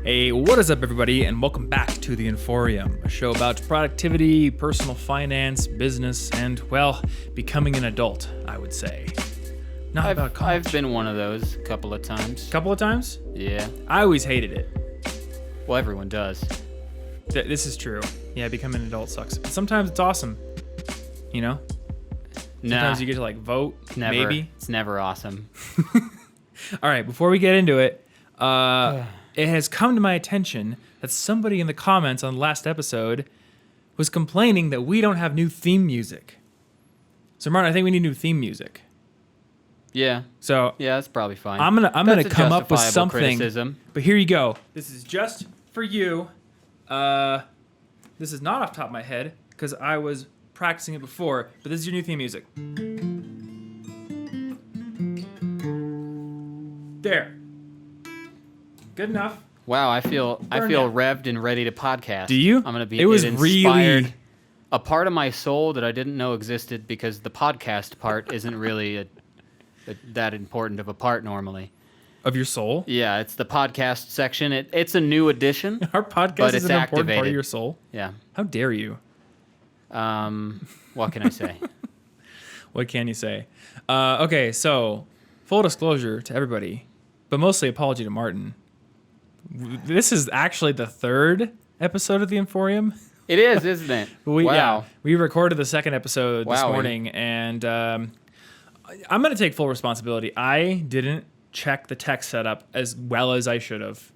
Hey, what is up, everybody, and welcome back to The Inforium, a show about productivity, personal finance, business, and, well, becoming an adult, I would say. Not about college. I've been one of those a couple of times. Couple of times? Yeah. I always hated it. Well, everyone does. This is true. Yeah, becoming an adult sucks. But sometimes it's awesome. You know? Sometimes you get to, vote, maybe. It's never awesome. All right, before we get into it, it has come to my attention that somebody in the comments on the last episode was complaining that we don't have new theme music. So, Martin, I think we need new theme music. Yeah. So yeah, that's probably fine. I'm gonna come up with something. Criticism. But here you go. This is just for you. This is not off the top of my head because I was practicing it before. But this is your new theme music. There. Good enough. Wow, I feel revved and ready to podcast. Do you? I'm gonna be. It was inspired. really A part of my soul that I didn't know existed because the podcast part isn't really that important of a part normally. Of your soul? Yeah, it's the podcast section. It's a new addition. Our podcast is an important part of activated. your soul? Yeah. How dare you? What can I say? What can you say? Okay, so full disclosure to everybody, but mostly apology to Martin. This is actually the third episode of The Inforium. It is, isn't it? Wow. Yeah, we recorded the second episode this morning, and I'm going to take full responsibility. I didn't check the tech setup as well as I should have.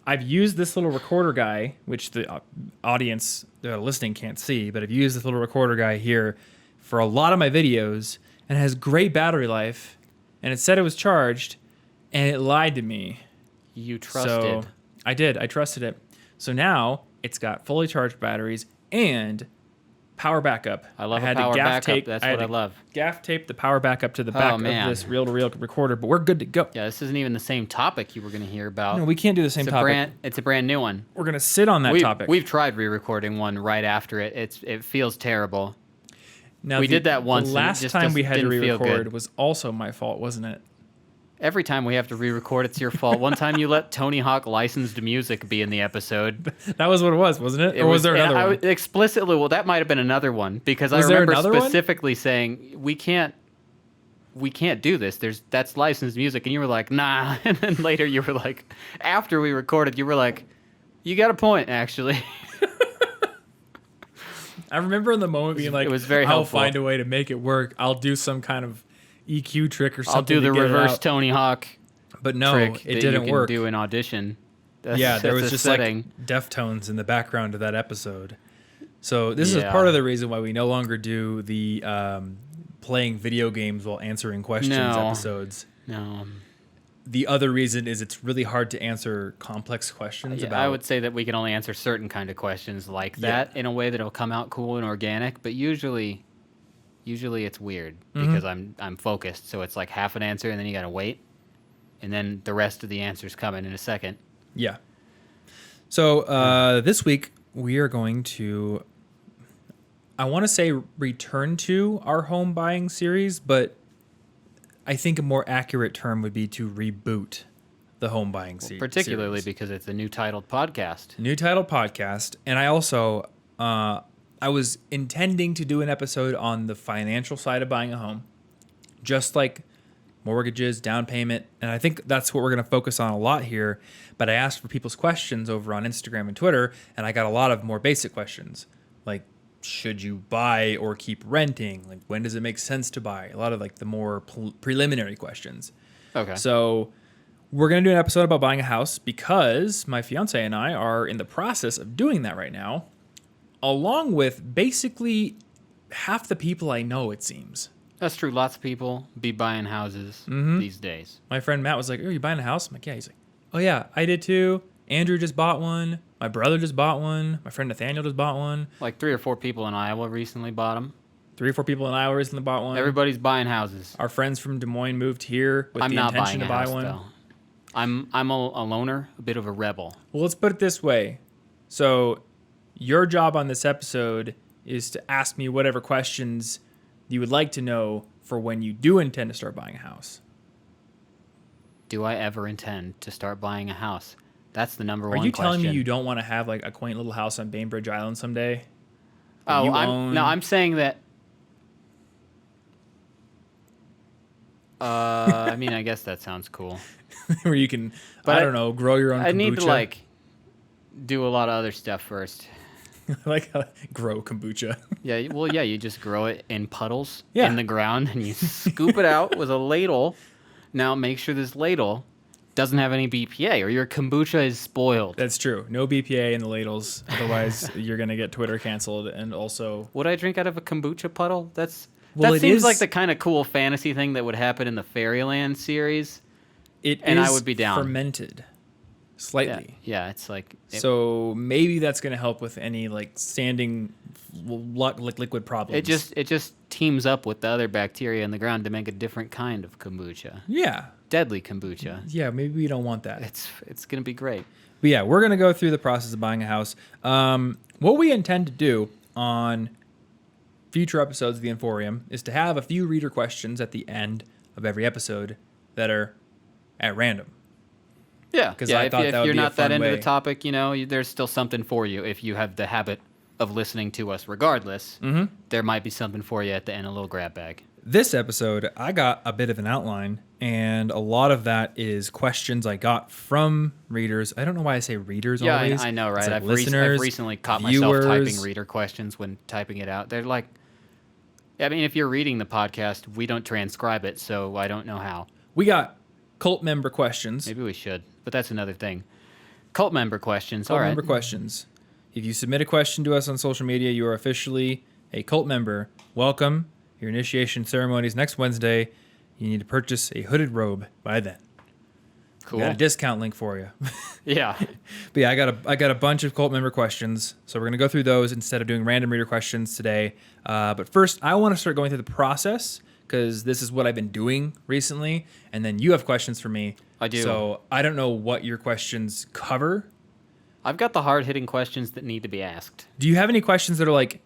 I've used this little recorder guy, which the audience listening can't see, but I've used this little recorder guy here for a lot of my videos, and it has great battery life, and it said it was charged, and it lied to me. You trusted. So I did. I trusted it. So now it's got fully charged batteries and power backup. I love a power backup. That's what I love. Gaff tape the power backup to the back of this reel-to-reel recorder, but we're good to go. Yeah, this isn't even the same topic you were going to hear about. No, we can't do the same topic. It's a brand new one. We're going to sit on that topic. We've tried re-recording one right after it. It feels terrible. Now, we did that once. The last time we had to re-record was also my fault, wasn't it? Every time we have to re-record, it's your fault. One time you let Tony Hawk licensed music be in the episode. That was what it was, wasn't it? Or was there another one? Explicitly, well, that might have been another one because I remember specifically saying we can't do this. That's licensed music, and you were like, nah. And then later you were like, after we recorded, you were like, you got a point, actually. I remember in the moment being like, it was very helpful. I'll find a way to make it work. I'll do some kind of EQ trick or something. I'll do the reverse Tony Hawk. But no, trick it didn't work. Do an audition. There was just setting. Deftones in the background of that episode. So this is part of the reason why we no longer do the playing video games while answering questions episodes. No. The other reason is it's really hard to answer complex questions. I would say that we can only answer certain kind of questions like that in a way that'll come out cool and organic. But usually it's weird because I'm focused. So it's like half an answer and then you got to wait. And then the rest of the answers come in a second. Yeah. So this week we are going to, I want to say return to our home buying series, but I think a more accurate term would be to reboot the home buying series. Particularly because it's a new titled podcast. New titled podcast. And I also, I was intending to do an episode on the financial side of buying a home, just like mortgages, down payment. And I think that's what we're going to focus on a lot here. But I asked for people's questions over on Instagram and Twitter, and I got a lot of more basic questions. Like, should you buy or keep renting? Like, when does it make sense to buy? A lot of the more preliminary questions. Okay. So we're going to do an episode about buying a house because my fiance and I are in the process of doing that right now, along with basically half the people I know, it seems. That's true. Lots of people be buying houses these days. My friend Matt was like, "Oh, you buying a house?" I'm like, "Yeah." He's like, "Oh yeah, I did too. Andrew just bought one. My brother just bought one. My friend Nathaniel just bought one." Like 3 or 4 people in Iowa recently bought them. 3 or 4 people in Iowa recently bought one. Everybody's buying houses. Our friends from Des Moines moved here with the intention to buy one. Though. I'm a loner, a bit of a rebel. Well, let's put it this way. So your job on this episode is to ask me whatever questions you would like to know for when you do intend to start buying a house. Do I ever intend to start buying a house? That's the number Are one you question. telling me you don't want to have like a quaint little house on Bainbridge Island someday? that Oh, you own? no, I'm saying that. I mean, I guess that sounds cool. Where you can, But I don't know, grow your own kombucha. I need to like do a lot of other stuff first. like grow kombucha. Yeah, well, yeah, you just grow it in puddles Yeah. in the ground, and you scoop it out with a ladle. Now, make sure this ladle doesn't have any BPA, or your kombucha is spoiled. That's true. No BPA in the ladles, otherwise you're gonna get Twitter canceled. And also, Would I drink out of a kombucha puddle? That it seems is- like the kind of cool fantasy thing that would happen in the Fairyland series. and I would be down. fermented Yeah, slightly. yeah, it's like So maybe that's gonna help with any like standing liquid problems. it just teams up with the other bacteria in the ground to make a different kind of kombucha. Yeah. Deadly kombucha. Yeah, maybe we don't want that. It's gonna be great. But yeah, we're gonna go through the process of buying a house. What we intend to do on future episodes of the Inforium is to have a few reader questions at the end of every episode that are at random. Yeah, 'Cause yeah. I if, thought if that would you're be a not that fun into way. the topic, there's still something for you if you have the habit of listening to us regardless. Mm-hmm. There might be something for you at the end, a little grab bag. This episode, I got a bit of an outline, and a lot of that is questions I got from readers. I don't know why I say readers Yeah, always. I know, right? It's like I've listeners, recently caught viewers. myself typing reader questions when typing it out. They're like, I mean, if you're reading the podcast, we don't transcribe it, so I don't know how. We got cult member questions. Maybe we should, but that's another thing. Cult member questions. Cult All right. member questions. If you submit a question to us on social media, you are officially a cult member. Welcome. Your initiation ceremony is next Wednesday. You need to purchase a hooded robe by then. Cool. We got a discount link for you. Yeah. But yeah, I got a bunch of cult member questions, so we're gonna go through those instead of doing random reader questions today. But first, I want to start going through the process because this is what I've been doing recently, and then you have questions for me. I do. So I don't know what your questions cover. I've got the hard-hitting questions that need to be asked. Do you have any questions that are like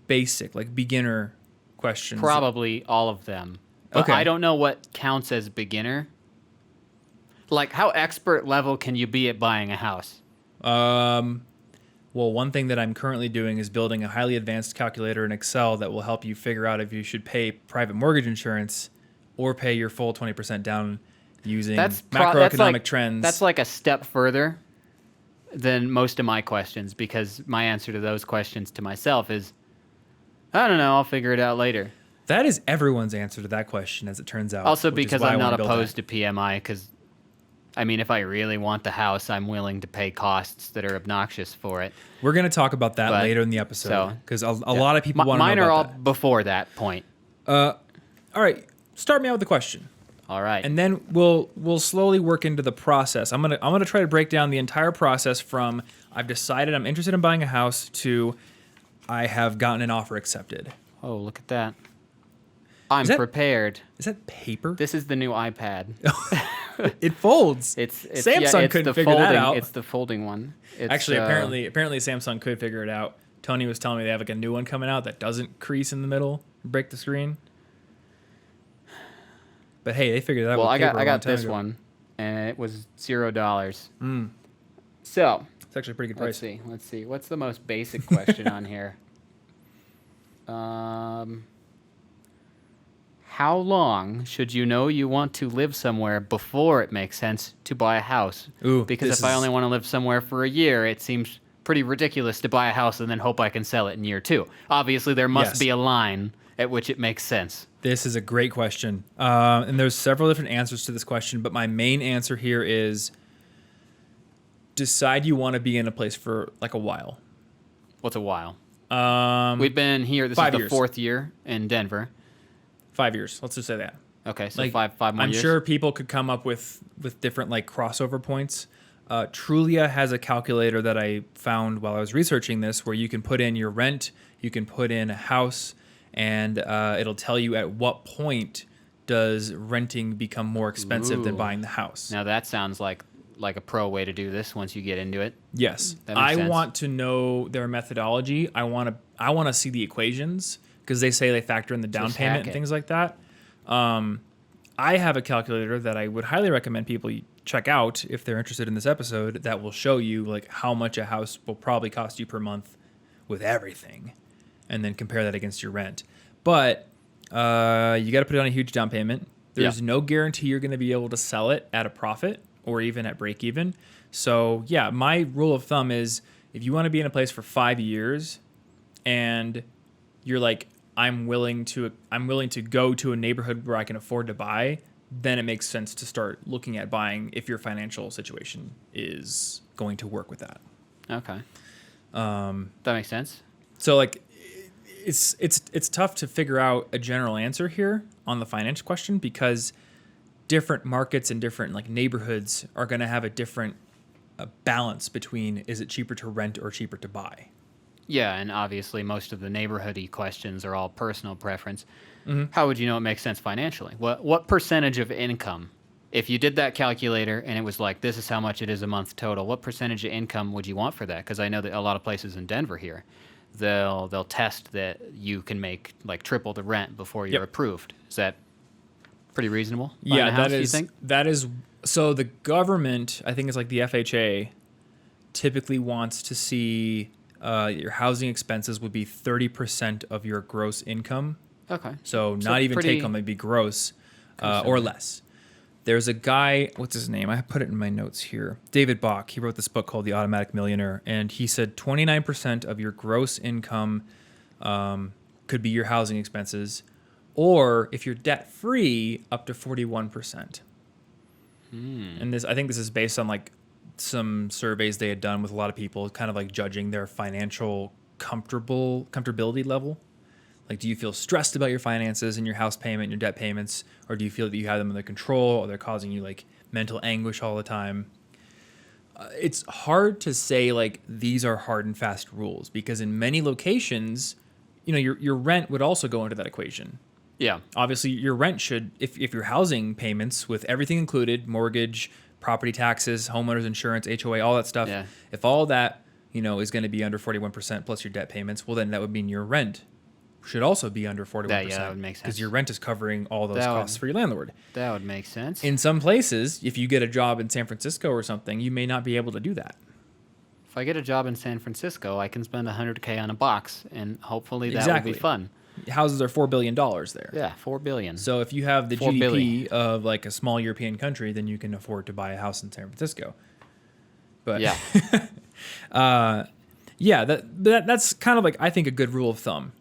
basic, like beginner questions? Probably all of them. But Okay. I don't know what counts as beginner. Like, how expert level can you be at buying a house? Well, one thing that I'm currently doing is building a highly advanced calculator in Excel that will help you figure out if you should pay private mortgage insurance or pay your full 20% down using macroeconomic trends. That's like a step further than most of my questions, because my answer to those questions to myself is, I don't know, I'll figure it out later. That is everyone's answer to that question, as it turns out. Also, which is because why I I'm not wanna build opposed that. to PMI, because, I mean, if I really want the house, I'm willing to pay costs that are obnoxious for it. We're going to talk about that But- later in the episode so, because a lot of people want to Mine know are all about that. before that point. All right, start me out with a question. All right. And then we'll slowly work into the process. I'm gonna try to break down the entire process from I've decided I'm interested in buying a house to I have gotten an offer accepted. Oh, look at that. I'm that- prepared. Is that paper? This is the new iPad. It folds. It's Samsung it's couldn't the figure folding, that out. It's the folding one. It's, Actually, apparently Samsung could figure it out. Tony was telling me they have like a new one coming out that doesn't crease in the middle, break the screen. But hey, they figured it out. Well, with I paper got a long time this ago. one, and it was $0. So It's actually a pretty good price. let's see. What's the most basic question on here? How long should you know you want to live somewhere before it makes sense to buy a house? Ooh, because this if I is- only want to live somewhere for a year, it seems pretty ridiculous to buy a house and then hope I can sell it in year 2. Obviously, there must Yes. be a line at which it makes sense. This is a great question. And there's several different answers to this question, but my main answer here is decide you want to be in a place for like a while. What's a while? Um, We've been here. This 5 is the years. 4th year in Denver. 5 years. Let's just say that. Okay, so Like, five more I'm years. sure people could come up with different like crossover points. Trulia has a calculator that I found while I was researching this, where you can put in your rent, you can put in a house, and it'll tell you at what point does renting become more expensive than Ooh. buying the house. Now that sounds like a pro way to do this once you get into it. Yes, That makes I sense. want to know their methodology. I want to see the equations because they say they factor in the down Just payment hack and it. things like that. I have a calculator that I would highly recommend people check out if they're interested in this episode that will show you like how much a house will probably cost you per month with everything, and then compare that against your rent. But you got to put on a huge down payment. There's no guarantee you're going to be able to sell it at a profit or even at break even. So yeah, my rule of thumb is if you want to be in a place for 5 years and you're like, I'm willing to go to a neighborhood where I can afford to buy, then it makes sense to start looking at buying if your financial situation is going to work with that. Okay. That makes sense. So like it's tough to figure out a general answer here on the finance question because different markets and different like neighborhoods are going to have a different balance between is it cheaper to rent or cheaper to buy. Yeah, and obviously most of the neighborhoody questions are all personal preference. How would you know it makes sense financially? What percentage of income, if you did that calculator and it was like, this is how much it is a month total, what percentage of income would you want for that? Because I know that a lot of places in Denver here, they'll test that you can make like triple the rent before you're approved. Is that pretty reasonable? Yeah, house, that is. You think? That is. So the government, I think it's like the FHA, typically wants to see your housing expenses would be 30% of your gross income. Okay. So not even take home, it'd be gross or less. There's a guy, what's his name? I put it in my notes here. David Bach. He wrote this book called The Automatic Millionaire, and he said 29% of your gross income could be your housing expenses, or if you're debt free, up to 41%. And I think this is based on like some surveys they had done with a lot of people, kind of like judging their financial comfortability level. Like, do you feel stressed about your finances and your house payment and your debt payments, or do you feel that you have them under control, or they're causing you like mental anguish all the time? It's hard to say like these are hard and fast rules because in many locations, you know, your rent would also go into that equation. Yeah. Obviously, your rent should, if your housing payments with everything included, mortgage, property taxes, homeowners insurance, HOA, all that stuff, if all that, you know, is going to be under 41% plus your debt payments, well, then that would mean your rent should also be under 41%. That would make sense. Because your rent is covering all those costs for your landlord. That would make sense. In some places, if you get a job in San Francisco or something, you may not be able to do that. If I get a job in San Francisco, I can spend $100K on a box, and hopefully that will be fun. Houses are $4 billion there. Yeah, $4 billion. So if you have the GDP of like a small European country, then you can afford to buy a house in San Francisco. But that's kind of like, I think, a good rule of thumb.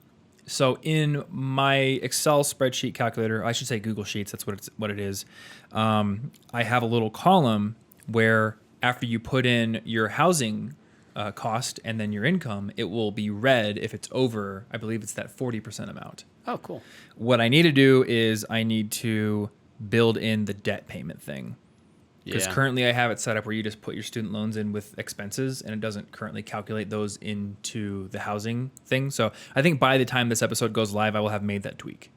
So in my Excel spreadsheet calculator, I should say Google Sheets, that's what it is. I have a little column where after you put in your housing cost and then your income, it will be red if it's over, I believe it's that 40% amount. Oh, cool. What I need to do is I need to build in the debt payment thing. Because currently I have it set up where you just put your student loans in with expenses and it doesn't currently calculate those into the housing thing. So I think by the time this episode goes live, I will have made that tweak.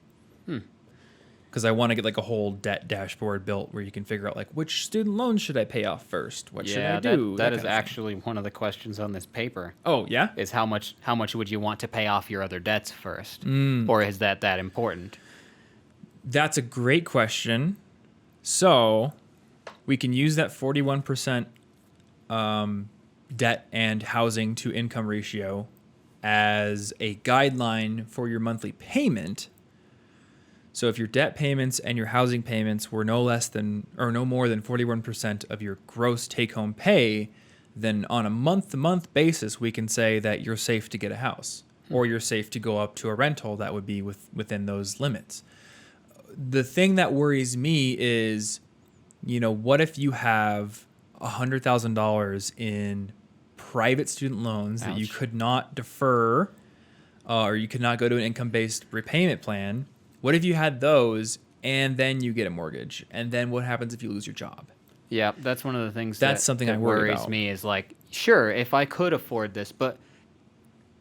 Because I want to get like a whole debt dashboard built where you can figure out like which student loans should I pay off first? What should I do? That is actually one of the questions on this paper. Oh, yeah? Is how much would you want to pay off your other debts first? Or is that important? That's a great question. So we can use that 41% debt and housing to income ratio as a guideline for your monthly payment. So if your debt payments and your housing payments were no more than 41% of your gross take-home pay, then on a month-to-month basis, we can say that you're safe to get a house or you're safe to go up to a rental that would be within those limits. The thing that worries me is, you know, what if you have $100,000 in private student loans that you could not defer or you could not go to an income-based repayment plan? What if you had those and then you get a mortgage? And then what happens if you lose your job? Yeah, that's one of the things something that I worry worries about. me is like, sure, if I could afford this, but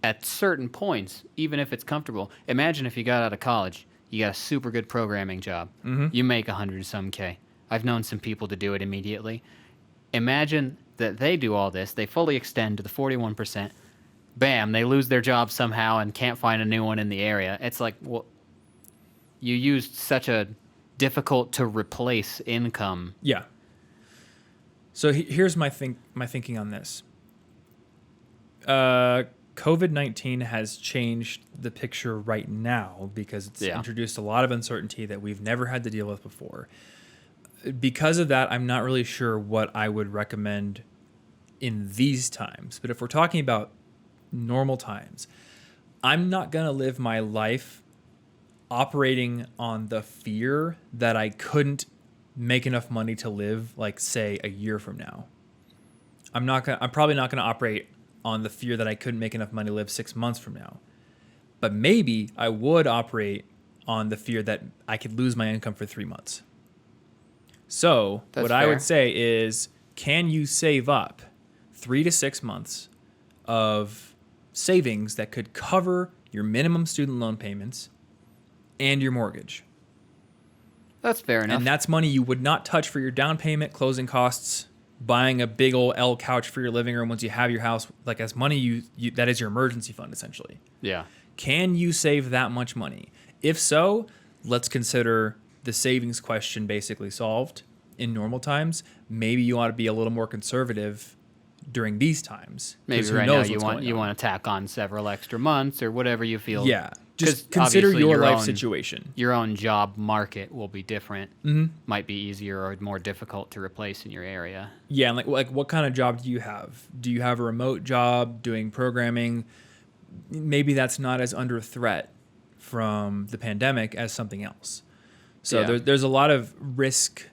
at certain points, even if it's comfortable, imagine if you got out of college, you got a super good programming job. You make 100-some K. I've known some people to do it immediately. Imagine that they do all this, they fully extend to the 41%, bam, they lose their job somehow and can't find a new one in the area. It's like, well, you used such a difficult to replace income. Yeah. So here's my thinking on this. COVID-19 has changed the picture right now because it's introduced a lot of uncertainty that we've never had to deal with before. Because of that, I'm not really sure what I would recommend in these times. But if we're talking about normal times, I'm not going to live my life operating on the fear that I couldn't make enough money to live, like, say, a year from now. I'm probably not going to operate on the fear that I couldn't make enough money to live 6 months from now. But maybe I would operate on the fear that I could lose my income for 3 months. So That's what fair. I would say is, can you save up 3 to 6 months of savings that could cover your minimum student loan payments and your mortgage? That's fair enough. And that's money you would not touch for your down payment, closing costs, buying a big old L couch for your living room once you have your house. Like, as money you that is your emergency fund, essentially. Yeah. Can you save that much money? If so, let's consider the savings question basically solved in normal times. Maybe you ought to be a little more conservative during these times. Maybe who right knows now what's you going on. want to tack on several extra months or whatever you feel. Yeah. 'Cause Just consider obviously your life own- situation. Your own job market will be different. Mm-hmm. Might be easier or more difficult to replace in your area. Yeah, and like what kind of job do you have? Do you have a remote job doing programming? Maybe that's not as under threat from the pandemic as something else. So Yeah. there's a lot of risk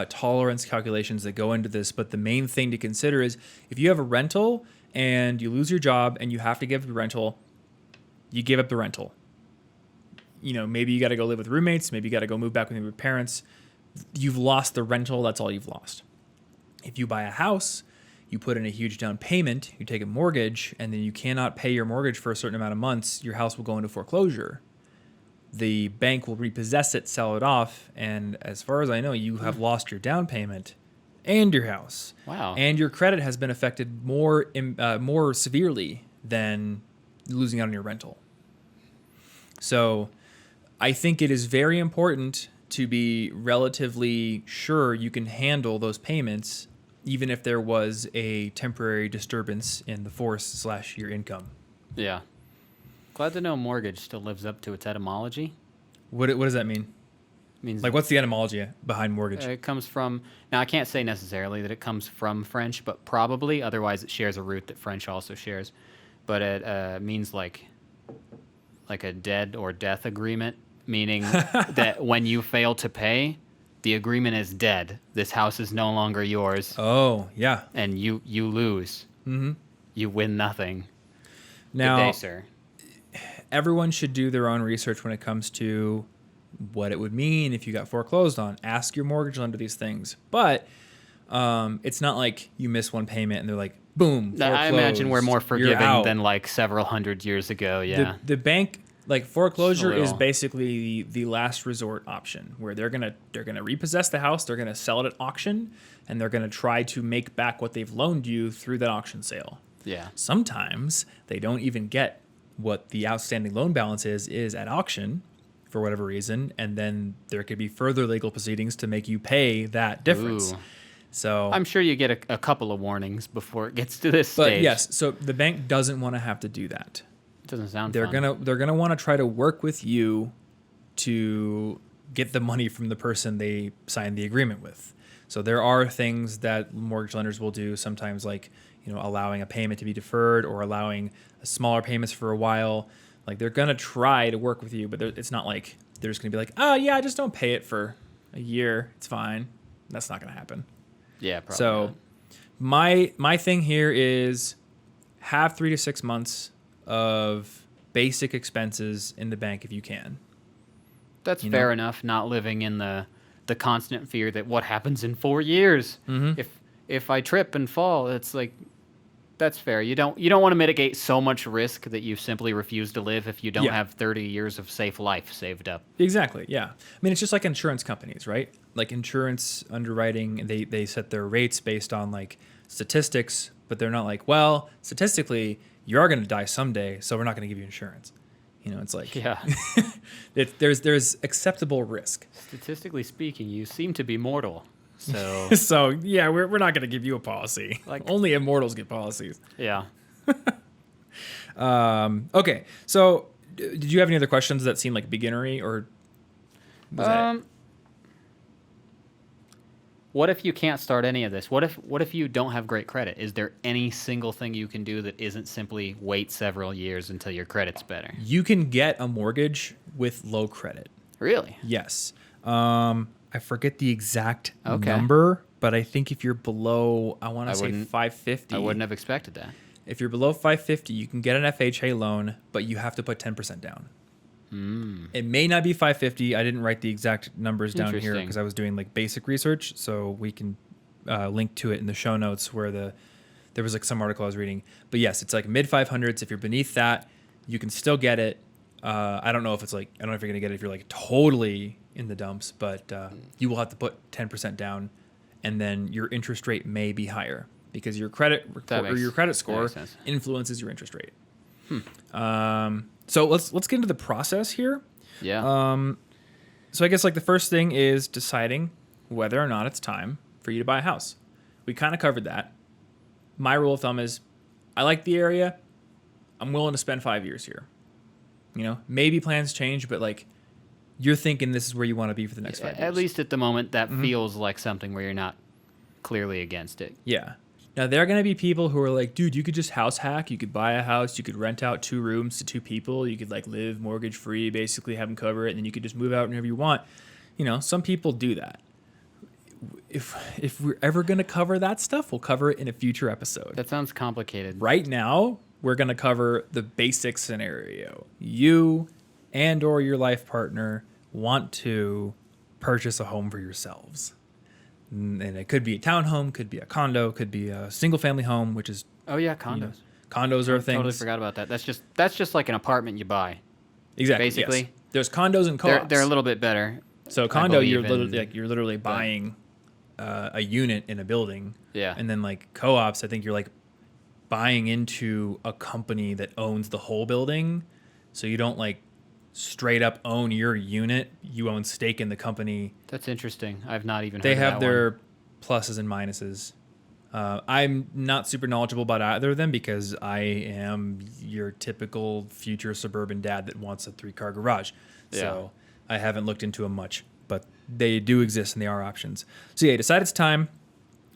tolerance calculations that go into this, but the main thing to consider is if you have a rental and you lose your job and you have to give up the rental, you give up the rental. You know, maybe you got to go live with roommates. Maybe you got to go move back with your parents. You've lost the rental. That's all you've lost. If you buy a house, you put in a huge down payment, you take a mortgage, and then you cannot pay your mortgage for a certain amount of months, your house will go into foreclosure. The bank will repossess it, sell it off, and as far as I know, you have lost your down payment and your house. Wow. And your credit has been affected more severely than losing out on your rental. So I think it is very important to be relatively sure you can handle those payments, even if there was a temporary disturbance in the force / your income. Yeah. Glad to know mortgage still lives up to its etymology. What does that mean? Means Like, what's the etymology behind mortgage? it comes from, now I can't say necessarily that it comes from French, but probably, otherwise it shares a root that French also shares. But it means like a dead or death agreement, meaning that when you fail to pay, the agreement is dead. This house is no longer yours, Oh, yeah. and you lose. Mm-hmm. You win nothing. Now, Good day, sir. everyone should do their own research when it comes to what it would mean if you got foreclosed on. Ask your mortgage lender these things. But it's not like you miss one payment and they're like, boom, I imagine we're more foreclosed, you're forgiving out. than like several hundred years ago. Yeah. The bank, like, foreclosure is little- basically the last resort option, where they're gonna repossess the house, they're gonna sell it at auction, and they're gonna try to make back what they've loaned you through that auction sale. Yeah. Sometimes they don't even get what the outstanding loan balance is at auction for whatever reason, and then there could be further legal proceedings to make you pay that difference. Ooh. So I'm sure you get a couple of warnings before it gets to this but stage. yes, so the bank doesn't want to have to do that. Doesn't sound They're fun. gonna want to try to work with you to get the money from the person they signed the agreement with. So there are things that mortgage lenders will do sometimes, like, you know, allowing a payment to be deferred or allowing smaller payments for a while. Like, they're gonna try to work with you, but it's not like they're just gonna be like, oh yeah, just don't pay it for a year, it's fine. That's not gonna happen. Yeah, probably. So not. my thing here is have 3 to 6 months of basic expenses in the bank if you can. That's you fair know? enough. Not living in the constant fear that what happens in 4 years. Mm-hmm. If I trip and fall, it's like, that's fair. You don't want to mitigate so much risk that you simply refuse to live if you don't Yeah. have 30 years of safe life saved up. Exactly, yeah. I mean, it's just like insurance companies, right? Like insurance underwriting, they set their rates based on like statistics, but they're not like, well, statistically, you are going to die someday, so we're not going to give you insurance. You know, it's like, Yeah. there's acceptable risk. Statistically speaking, you seem to be mortal. So So yeah, we're not going to give you a policy. Like- Only immortals get policies. yeah. Okay, so did you have any other questions that seem like beginnery, or was that it? What if you can't start any of this? What if you don't have great credit? Is there any single thing you can do that isn't simply wait several years until your credit's better? You can get a mortgage with low credit. Really? Yes. I forget the exact Okay. number, but I think if you're below, I want to say wouldn't- 550. I wouldn't have expected that. If you're below 550, you can get an FHA loan, but you have to put 10% down. It may not be 550. I didn't write the exact numbers down here Interesting. because I was doing like basic research, so we can link to it in the show notes where there was like some article I was reading. But yes, it's like mid 500s. If you're beneath that, you can still get it. I don't know if it's like, I don't know if you're gonna get it if you're like totally in the dumps, but you will have to put 10% down, and then your interest rate may be higher because your credit report, or your credit score makes sense. influences your interest rate. So let's get into the process here. Yeah. So I guess like the first thing is deciding whether or not it's time for you to buy a house. We kind of covered that. My rule of thumb is I like the area. I'm willing to spend 5 years here. You know, maybe plans change, but like you're thinking this is where you want to be for the next 5 years. At least at the moment, that feels like something where you're not clearly against it. Yeah. Now, there are going to be people who are like, dude, you could just house hack. You could buy a house. You could rent out 2 rooms to 2 people. You could like live mortgage free, basically have them cover it. And then you could just move out whenever you want. You know, some people do that. If we're ever going to cover that stuff, we'll cover it in a future episode. That sounds complicated. Right now, we're going to cover the basic scenario. You and or your life partner want to purchase a home for yourselves. And it could be a townhome, could be a condo, could be a single family home, which is, Oh yeah, condos. you know, condos are things. Totally forgot about that. That's just like an apartment you buy. Exactly. basically. Yes. There's condos and co-ops. They're a little bit better. So condo, believe you're literally buying a unit in a building. Yeah. And then like co-ops, I think you're like buying into a company that owns the whole building. So you don't like straight up own your unit. You own stake in the company. That's interesting. I've not even. They heard have of that their one. pluses and minuses. I'm not super knowledgeable about either of them because I am your typical future suburban dad that wants a 3-car garage. So I haven't looked into them much, but they do exist and they are options. So yeah, decide it's time.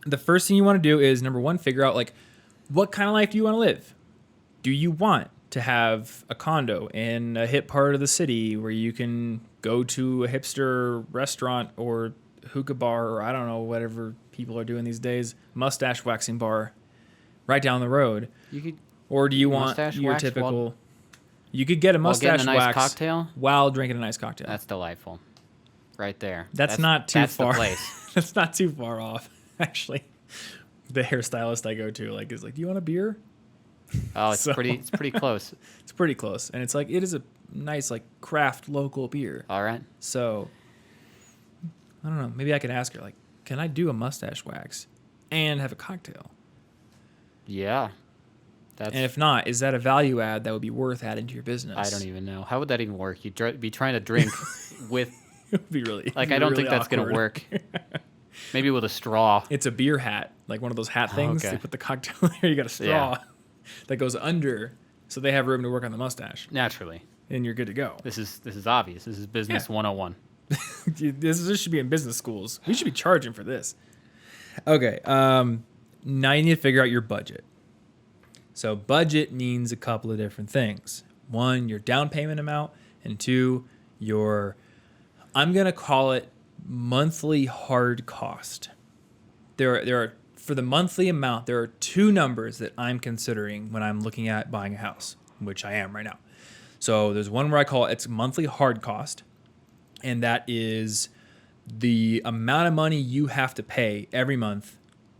The first thing you want to do is, number 1, figure out like what kind of life do you want to live? Do you want to have a condo in a hip part of the city where you can go to a hipster restaurant or hookah bar, or I don't know, whatever people are doing these days, mustache waxing bar right down the road? You could. Or do you want Mustache your wax typical... You could get a While getting mustache a nice wax cocktail? while drinking a nice cocktail. That's delightful. Right there. That's not too that's far. The place. That's not too far off, actually. The hairstylist I go to like is like, "Do you want a beer?" Oh, it's So- pretty. It's pretty close. It's pretty close, and it's like it is a nice like craft local beer. All right. So I don't know. Maybe I could ask her like, "Can I do a mustache wax and have a cocktail?" Yeah. That's. And if not, is that a value add that would be worth adding to your business? I don't even know. How would that even work? You'd be trying to drink with. It would be really Like, it'd I be don't really think that's gonna awkward. work. Maybe with a straw. It's a beer hat, like one of those hat things. okay. They put the cocktail there. You got a straw Yeah. that goes under, so they have room to work on the mustache, Naturally. and you're good to go. This is obvious. This is business 101. This should be in business schools. We should be charging for this. Okay. Now you need to figure out your budget. So budget means a couple of different things. 1, your down payment amount, and 2, your, I'm going to call it monthly hard cost. There are for the monthly amount, there are 2 numbers that I'm considering when I'm looking at buying a house, which I am right now. So there's one where I call it's monthly hard cost, and that is the amount of money you have to pay every month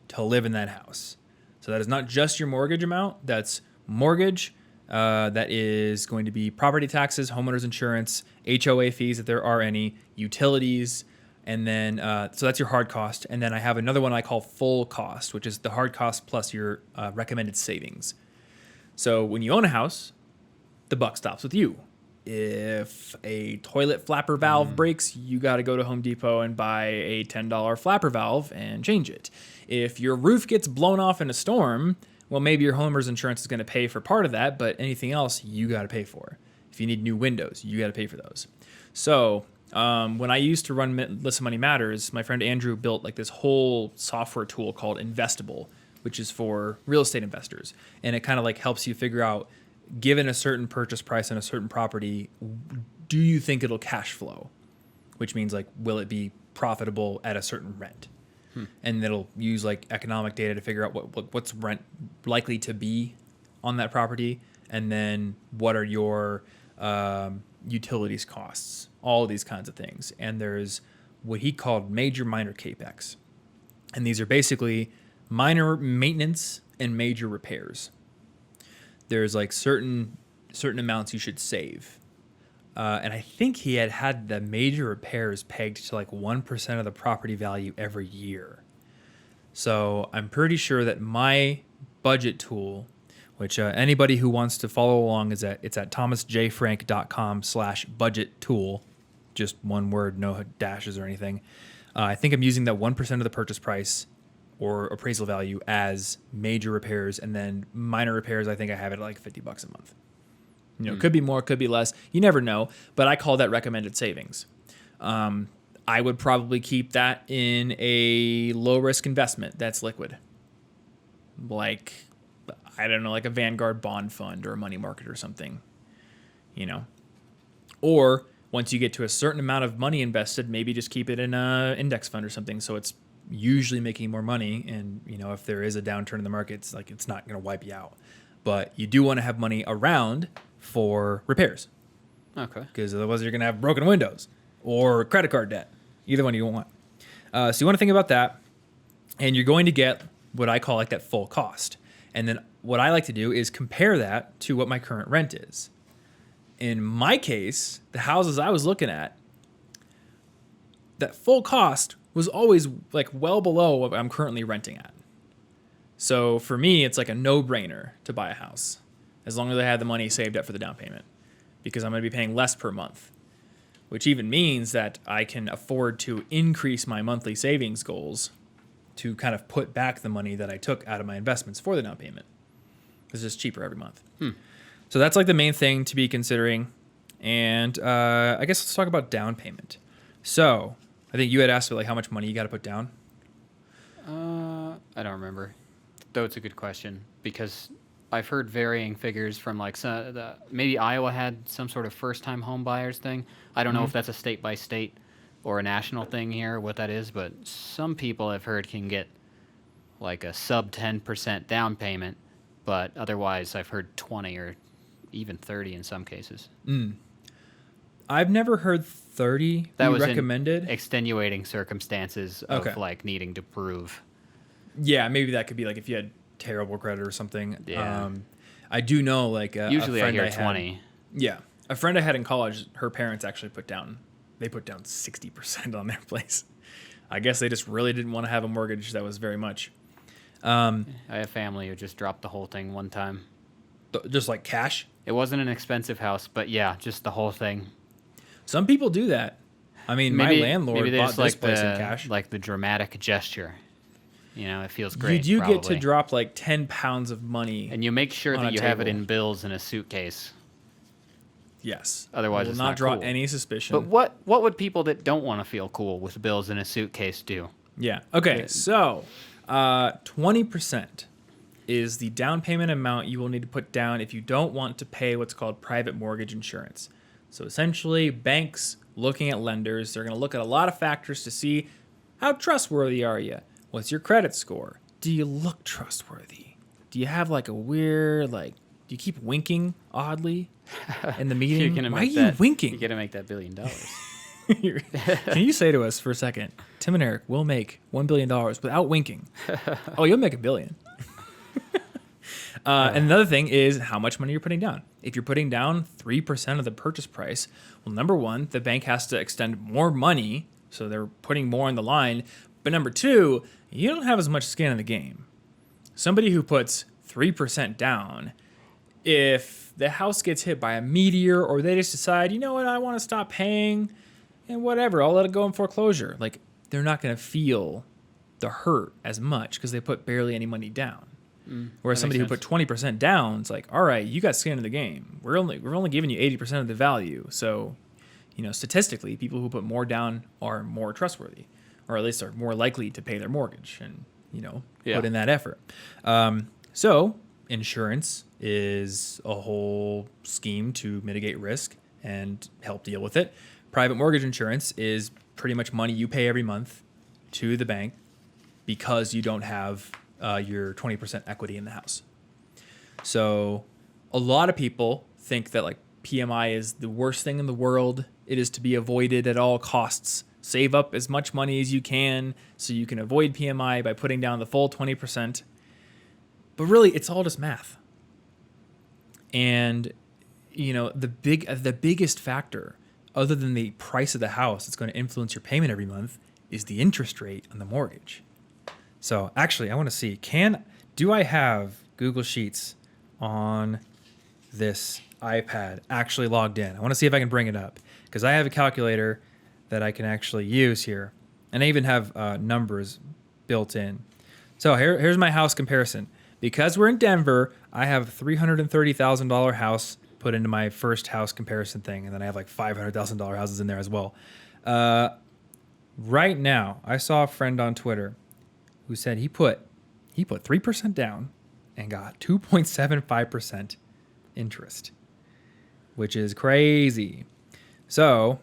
to live in that house. So that is not just your mortgage amount. That's mortgage. That is going to be property taxes, homeowners insurance, HOA fees if there are any, utilities, and then so that's your hard cost. And then I have another one I call full cost, which is the hard cost plus your recommended savings. So when you own a house, the buck stops with you. If a toilet flapper valve breaks, you got to go to Home Depot and buy a $10 flapper valve and change it. If your roof gets blown off in a storm, well, maybe your homeowner's insurance is going to pay for part of that, but anything else, you got to pay for. If you need new windows, you got to pay for those. So when I used to run Listen Money Matters, my friend Andrew built like this whole software tool called Investable, which is for real estate investors. And it kind of like helps you figure out, given a certain purchase price on a certain property, do you think it'll cash flow? Which means like, will it be profitable at a certain rent? And it'll use like economic data to figure out what's rent likely to be on that property. And then what are your utilities costs, all of these kinds of things. And there's what he called major minor capex. And these are basically minor maintenance and major repairs. There's like certain amounts you should save. And I think he had the major repairs pegged to like 1% of the property value every year. So I'm pretty sure that my budget tool, which anybody who wants to follow along it's at thomasjfrank.com/budget tool, just one word, no dashes or anything. I think I'm using that 1% of the purchase price or appraisal value as major repairs, and then minor repairs, I think I have it at like $50 a month. Could be more, could be less. You never know, but I call that recommended savings. I would probably keep that in a low-risk investment that's liquid. Like, I don't know, like a Vanguard bond fund or a money market or something, Or once you get to a certain amount of money invested, maybe just keep it in an index fund or something so it's usually making more money. And, if there is a downturn in the market, it's not going to wipe you out. But you do want to have money around for repairs. Okay. Because otherwise you're going to have broken windows or credit card debt. Either one you don't want. So you want to think about that. And you're going to get what I call like that full cost. And then what I like to do is compare that to what my current rent is. In my case, the houses I was looking at, that full cost was always like well below what I'm currently renting at. So for me, it's like a no-brainer to buy a house as long as I had the money saved up for the down payment, because I'm going to be paying less per month, which even means that I can afford to increase my monthly savings goals to kind of put back the money that I took out of my investments for the down payment. It's just cheaper every month. So that's like the main thing to be considering. And I guess let's talk about down payment. So I think you had asked like how much money you got to put down. I don't remember. Though it's a good question because I've heard varying figures from like maybe Iowa had some sort of first-time home buyers thing. I don't know if that's a state-by-state or a national thing here, what that is, but some people I've heard can get like a sub 10% down payment, but otherwise I've heard 20 or even 30 in some cases. I've never heard 30 that be was recommended. In extenuating circumstances of like needing to prove. Yeah, maybe that could be like if you had terrible credit or something. Yeah. I do know like usually a friend I hear 20. Yeah. A friend I had in college, her parents actually put down 60% on their place. I guess they just really didn't want to have a mortgage that was very much. I have family who just dropped the whole thing one time. Just like cash? It wasn't an expensive house, but yeah, just the whole thing. Some people do that. I mean, my landlord bought this place in cash. Like the dramatic gesture. It feels great. You do get to drop like 10 pounds of money. And you make sure that you have it in bills in a suitcase. Yes. Otherwise, it's not draw cool. any suspicion. But what would people that don't want to feel cool with bills in a suitcase do? Yeah. Okay. So, 20% is the down payment amount you will need to put down if you don't want to pay what's called private mortgage insurance. So essentially, banks looking at lenders, they're going to look at a lot of factors to see how trustworthy are you? What's your credit score? Do you look trustworthy? Do you have like a weird, do you keep winking oddly in the meeting? Why are you winking? You're going to make that $1 billion. Can you say to us for a second, Tim and Eric will make $1 billion without winking? Oh, you'll make $1 billion. And another thing is how much money you're putting down. If you're putting down 3% of the purchase price, well, number one, the bank has to extend more money, so they're putting more on the line. But number two, you don't have as much skin in the game. Somebody who puts 3% down, if the house gets hit by a meteor or they just decide, you know what, I want to stop paying and whatever, I'll let it go in foreclosure. Like, they're not going to feel the hurt as much because they put barely any money down. Whereas somebody who put 20% down, it's like, all right, you got skin in the game. We're only giving you 80% of the value. So, statistically, people who put more down are more trustworthy, or at least are more likely to pay their mortgage and, put in that effort. So insurance is a whole scheme to mitigate risk and help deal with it. Private mortgage insurance is pretty much money you pay every month to the bank because you don't have your 20% equity in the house. So a lot of people think that like PMI is the worst thing in the world. It is to be avoided at all costs. Save up as much money as you can so you can avoid PMI by putting down the full 20%. But really, it's all just math. And, the biggest factor, other than the price of the house that's going to influence your payment every month, is the interest rate on the mortgage. So actually, I want to see, do I have Google Sheets on this iPad actually logged in? I want to see if I can bring it up because I have a calculator that I can actually use here. And I even have numbers built in. So here's my house comparison. Because we're in Denver, I have a $330,000 house put into my first house comparison thing. And then I have like $500,000 houses in there as well. Right now, I saw a friend on Twitter who said he put 3% down and got 2.75% interest, which is crazy. So,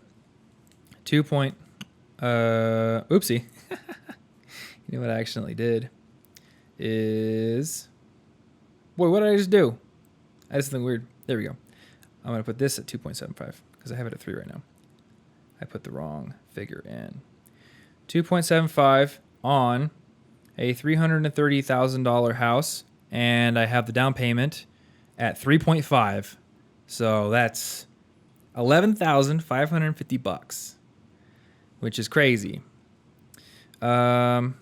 oopsie. You know what I accidentally did is, what did I just do? I did something weird. There we go. I'm going to put this at 2.75 because I have it at 3 right now. I put the wrong figure in. 2.75 on a $330,000 house, and I have the down payment at 3.5. So that's $11,550, which is crazy. What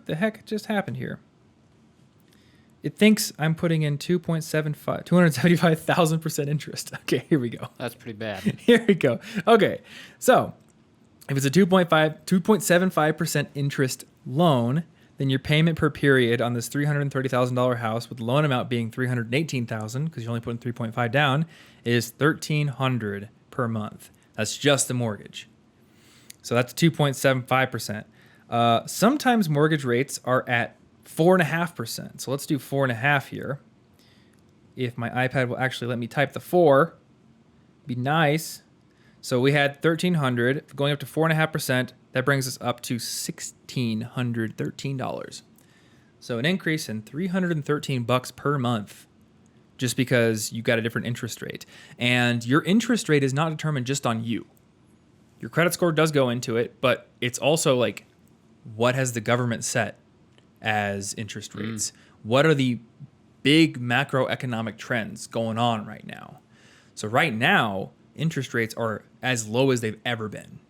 the heck just happened here? It thinks I'm putting in 275,000% interest. Okay, here we go. That's pretty bad. Here we go. Okay, so if it's a 2.75% interest loan, then your payment per period on this $330,000 house, with the loan amount being $318,000 because you're only putting 3.5 down, is $1,300 per month. That's just the mortgage. So that's 2.75%. Sometimes mortgage rates are at 4.5%. So let's do 4.5 here. If my iPad will actually let me type the 4, be nice. So we had $1,300 going up to 4.5%. That brings us up to $1,613. So an increase in $313 per month, just because you got a different interest rate. And your interest rate is not determined just on you. Your credit score does go into it, but it's also like, what has the government set as interest rates? What are the big macroeconomic trends going on right now? So right now, interest rates are as low as they've ever been.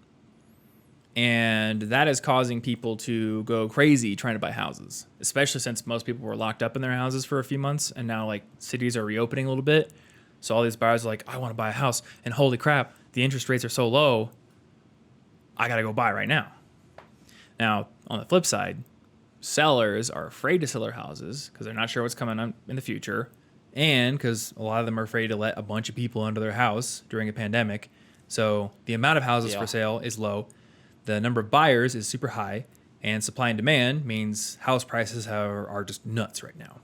And that is causing people to go crazy trying to buy houses, especially since most people were locked up in their houses for a few months. And now like cities are reopening a little bit. So all these buyers are like, I want to buy a house. And holy crap, the interest rates are so low. I got to go buy right now. Now, on the flip side, sellers are afraid to sell their houses because they're not sure what's coming on in the future. And because a lot of them are afraid to let a bunch of people into their house during a pandemic. So the amount of houses for sale is low. The number of buyers is super high. And supply and demand means house prices are just nuts right now.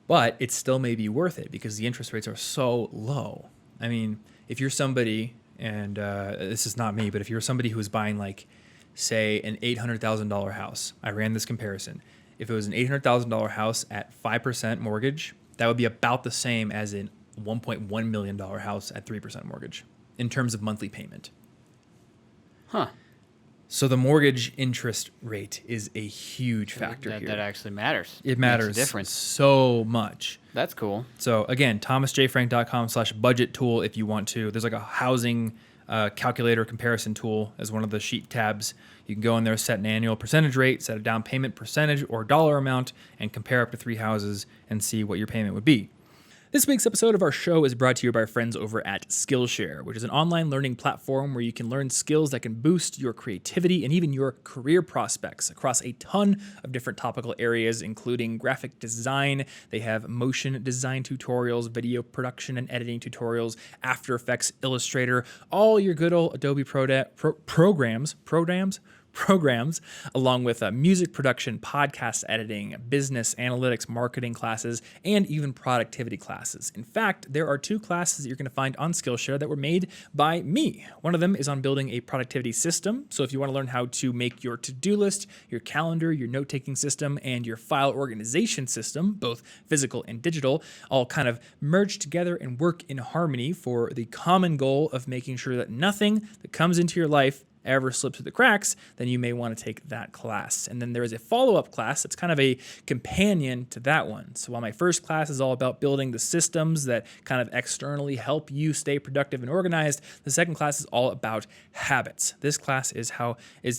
But it still may be worth it because the interest rates are so low. I mean, if you're somebody, and this is not me, but if you're somebody who is buying like, say, an $800,000 house. I ran this comparison. If it was an $800,000 house at 5% mortgage, that would be about the same as a $1.1 million house at 3% mortgage in terms of monthly payment. Huh. So the mortgage interest rate is a huge factor here. That actually matters. It matters Makes a difference. So much. That's cool. So again, thomasjfrank.com/budget tool if you want to. There's like a housing calculator comparison tool as one of the sheet tabs. You can go in there, set an annual percentage rate, set a down payment percentage or dollar amount, and compare up to 3 houses and see what your payment would be. This week's episode of our show is brought to you by our friends over at Skillshare, which is an online learning platform where you can learn skills that can boost your creativity and even your career prospects across a ton of different topical areas, including graphic design. They have motion design tutorials, video production and editing tutorials, After Effects, Illustrator, all your good old Adobe programs, along with music production, podcast editing, business analytics, marketing classes, and even productivity classes. In fact, there are 2 classes that you're going to find on Skillshare that were made by me. One of them is on building a productivity system. So if you want to learn how to make your to-do list, your calendar, your note-taking system, and your file organization system, both physical and digital, all kind of merge together and work in harmony for the common goal of making sure that nothing that comes into your life ever slips through the cracks, then you may want to take that class. And then there is a follow-up class that's kind of a companion to that one. So while my first class is all about building the systems that kind of externally help you stay productive and organized, the second class is all about habits. This class is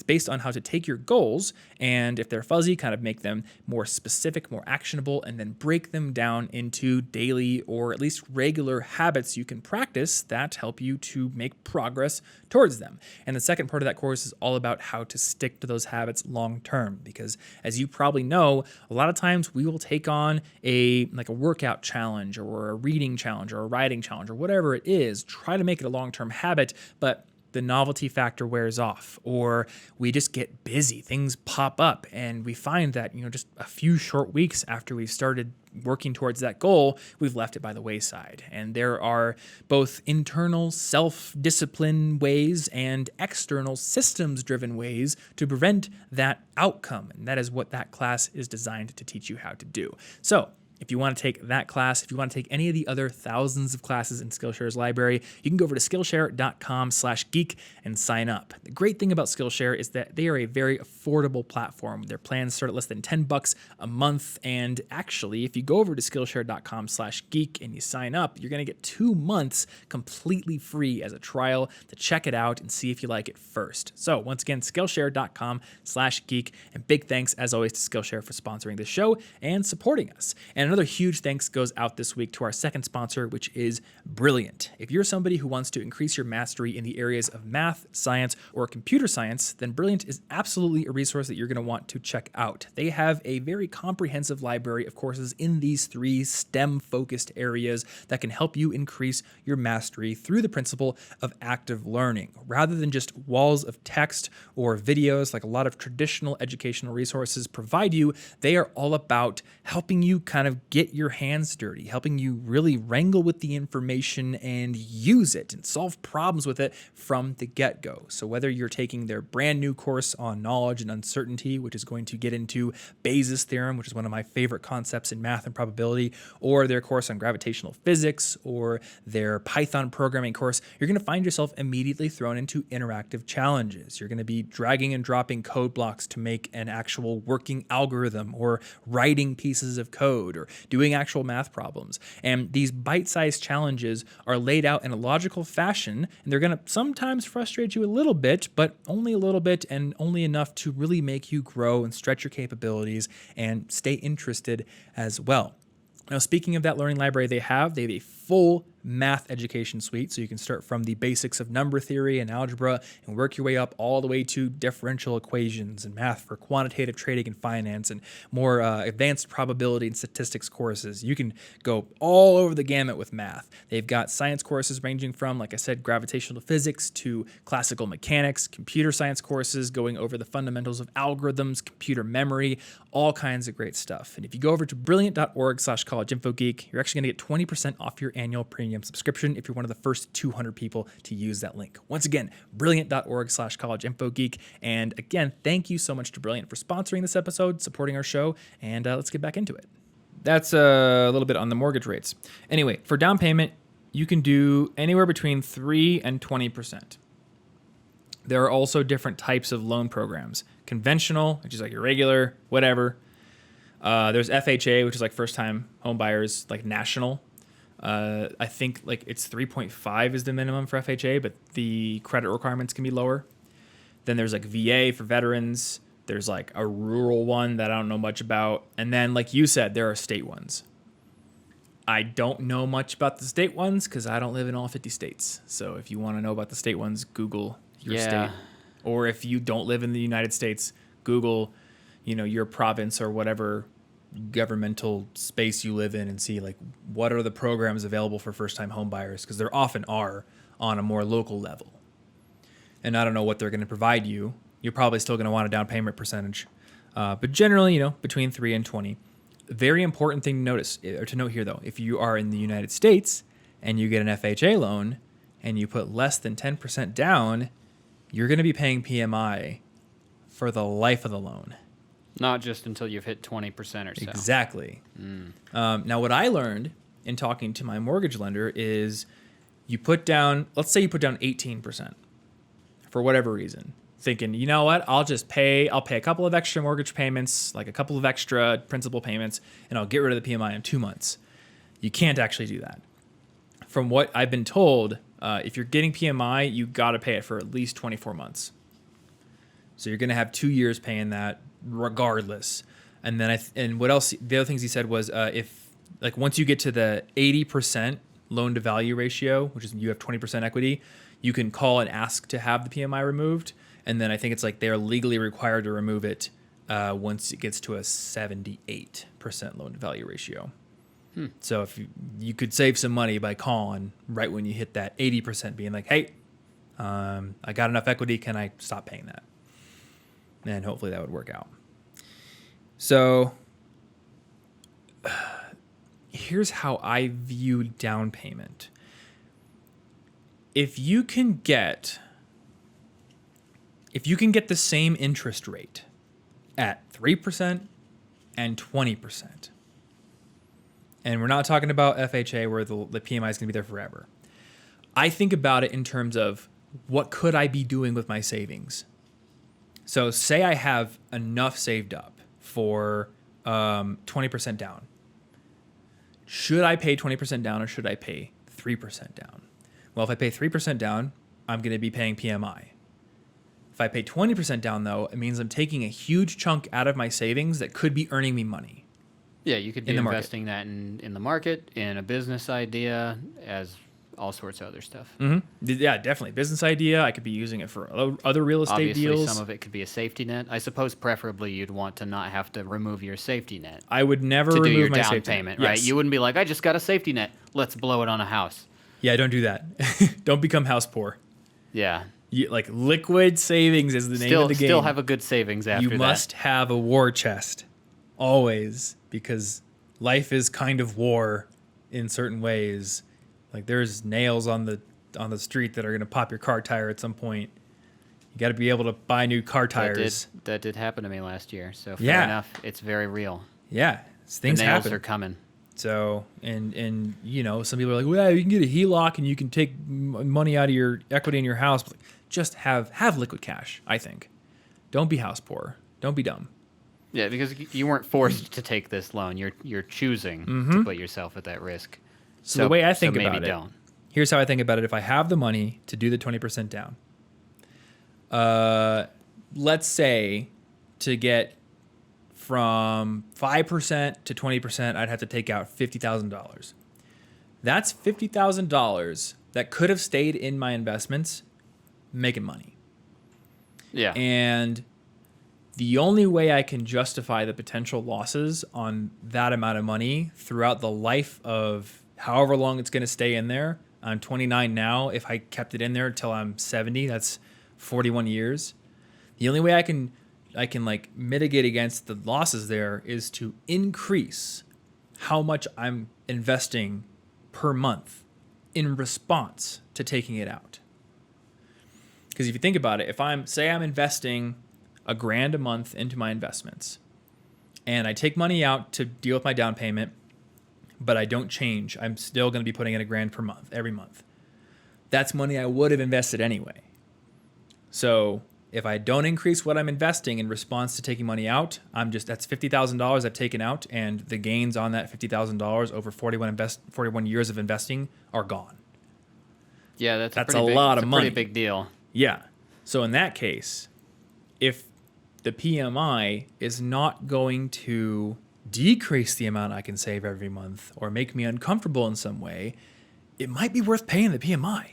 based on how to take your goals and, if they're fuzzy, kind of make them more specific, more actionable, and then break them down into daily or at least regular habits you can practice that help you to make progress towards them. And the second part of that course is all about how to stick to those habits long term, because as you probably know, a lot of times we will take on a workout challenge or a reading challenge or a writing challenge or whatever it is, try to make it a long-term habit, but the novelty factor wears off, or we just get busy, things pop up, and we find that, just a few short weeks after we've started working towards that goal, we've left it by the wayside. And there are both internal self-discipline ways and external systems-driven ways to prevent that outcome. And that is what that class is designed to teach you how to do. So if you want to take that class, if you want to take any of the other thousands of classes in Skillshare's library, you can go over to Skillshare.com/geek and sign up. The great thing about Skillshare is that they are a very affordable platform. Their plans start at less than $10 a month. And actually, if you go over to Skillshare.com/geek and you sign up, you're going to get 2 months completely free as a trial to check it out and see if you like it first. So once again, Skillshare.com/geek. And big thanks, as always, to Skillshare for sponsoring this show and supporting us. And another huge thanks goes out this week to our second sponsor, which is Brilliant. If you're somebody who wants to increase your mastery in the areas of math, science, or computer science, then Brilliant is absolutely a resource that you're going to want to check out. They have a very comprehensive library of courses in these 3 STEM-focused areas that can help you increase your mastery through the principle of active learning, rather than just walls of text or videos like a lot of traditional educational resources provide you. They are all about helping you kind of get your hands dirty, helping you really wrangle with the information and use it and solve problems with it from the get-go. So whether you're taking their brand new course on knowledge and uncertainty, which is going to get into Bayes' theorem, which is one of my favorite concepts in math and probability, or their course on gravitational physics, or their Python programming course, you're going to find yourself immediately thrown into interactive challenges. You're going to be dragging and dropping code blocks to make an actual working algorithm, or writing pieces of code, or doing actual math problems. And these bite-sized challenges are laid out in a logical fashion, and they're going to sometimes frustrate you a little bit, but only a little bit and only enough to really make you grow and stretch your capabilities and stay interested as well. Now, speaking of that learning library they have a full math education suite, so you can start from the basics of number theory and algebra and work your way up all the way to differential equations and math for quantitative trading and finance and more advanced probability and statistics courses. You can go all over the gamut with math. They've got science courses ranging from, like I said, gravitational physics to classical mechanics, computer science courses going over the fundamentals of algorithms, computer memory, all kinds of great stuff. And if you go over to brilliant.org/collegeinfogeek, you're actually going to get 20% off your annual premium subscription if you're one of the first 200 people to use that link. Once again, brilliant.org/collegeinfogeek. And again, thank you so much to Brilliant for sponsoring this episode, supporting our show, and let's get back into it. That's a little bit on the mortgage rates. Anyway, for down payment, you can do anywhere between 3 and 20%. There are also different types of loan programs. Conventional, which is like your regular, whatever. There's FHA, which is like first-time home buyers, like national. I think like it's 3.5 is the minimum for FHA, but the credit requirements can be lower. Then there's like VA for veterans. There's like a rural one that I don't know much about. And then, like you said, there are state ones. I don't know much about the state ones because I don't live in all 50 states. So if you want to know about the state ones, Google your state. Or if you don't live in the United States, Google, your province or whatever governmental space you live in and see like what are the programs available for first-time home buyers, because there often are on a more local level. And I don't know what they're going to provide you. You're probably still going to want a down payment percentage. But generally, between 3 and 20. Very important thing to notice, or to note here though, if you are in the United States and you get an FHA loan and you put less than 10% down, you're going to be paying PMI for the life of the loan. Not just until you've hit 20% or so. Exactly. Now, what I learned in talking to my mortgage lender is let's say you put down 18% for whatever reason. Thinking, you know what, I'll pay a couple of extra mortgage payments, like a couple of extra principal payments, and I'll get rid of the PMI in 2 months. You can't actually do that. From what I've been told, if you're getting PMI, you got to pay it for at least 24 months. So you're going to have 2 years paying that regardless. And then and what else? The other things he said was if like once you get to the 80% loan to value ratio, which is you have 20% equity, you can call and ask to have the PMI removed. And then I think it's like they're legally required to remove it once it gets to a 78% loan to value ratio. So if you could save some money by calling right when you hit that 80%, being like, hey, I got enough equity. Can I stop paying that? And hopefully that would work out. So here's how I view down payment. If you can get the same interest rate at 3% and 20%, and we're not talking about FHA where the PMI is going to be there forever. I think about it in terms of what could I be doing with my savings? So say I have enough saved up for 20% down. Should I pay 20% down or should I pay 3% down? Well, if I pay 3% down, I'm going to be paying PMI. If I pay 20% down, though, it means I'm taking a huge chunk out of my savings that could be earning me money. Yeah, you could be investing that in the market, in a business idea, as all sorts of other stuff. Mm-hmm. Yeah, definitely. Business idea. I could be using it for other real estate Obviously, deals. some of it could be a safety net. I suppose preferably you'd want to not have to remove your safety net. I would never to remove do your my down safety payment, net. right? Yes. You wouldn't be like, I just got a safety net. Let's blow it on a house. Yeah, don't do that. Don't become house poor. Yeah. Like liquid savings is the name of the game. Still have a good savings after that. You must have a war chest. Always. Because life is kind of war in certain ways. Like there's nails on the street that are going to pop your car tire at some point. You got to be able to buy new car tires. That did happen to me last year. So fair enough. It's very real. Yeah. Things the nails happen. are coming. So, and some people are like, well, you can get a HELOC and you can take money out of your equity in your house. But just have liquid cash, I think. Don't be house poor. Don't be dumb. Yeah, because you weren't forced to take this loan. You're choosing to put yourself at that risk. So the way I think about maybe it, don't. Here's how I think about it. If I have the money to do the 20% down, let's say to get from 5% to 20%, I'd have to take out $50,000. That's $50,000 that could have stayed in my investments making money. Yeah. And the only way I can justify the potential losses on that amount of money throughout the life of however long it's going to stay in there. I'm 29 now. If I kept it in there until I'm 70, that's 41 years. The only way I can like mitigate against the losses there is to increase how much I'm investing per month in response to taking it out. Because if you think about it, if I'm investing $1,000 a month into my investments and I take money out to deal with my down payment, but I don't change, I'm still going to be putting in $1,000 per month, every month. That's money I would have invested anyway. So If I don't increase what I'm investing in response to taking money out, that's $50,000 I've taken out, and the gains on that $50,000 over 41 years of investing are gone. Yeah, that's a lot of money. Pretty big deal. Yeah. So in that case, if the PMI is not going to decrease the amount I can save every month or make me uncomfortable in some way, it might be worth paying the PMI.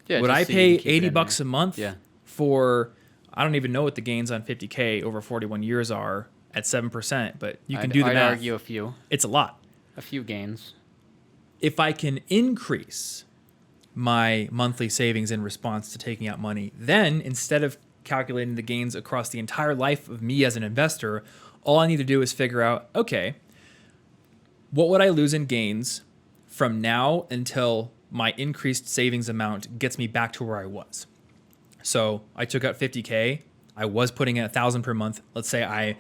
Yeah, would I so pay $80 a month Yeah. for, I don't even know what the gains on 50K over 41 years are at 7%, but you can do the I'd math. argue a few It's a lot. gains. If I can increase my monthly savings in response to taking out money, then instead of calculating the gains across the entire life of me as an investor, all I need to do is figure out, okay, what would I lose in gains from now until my increased savings amount gets me back to where I was? So I took out 50K. I was putting in $1,000 per month. Let's say I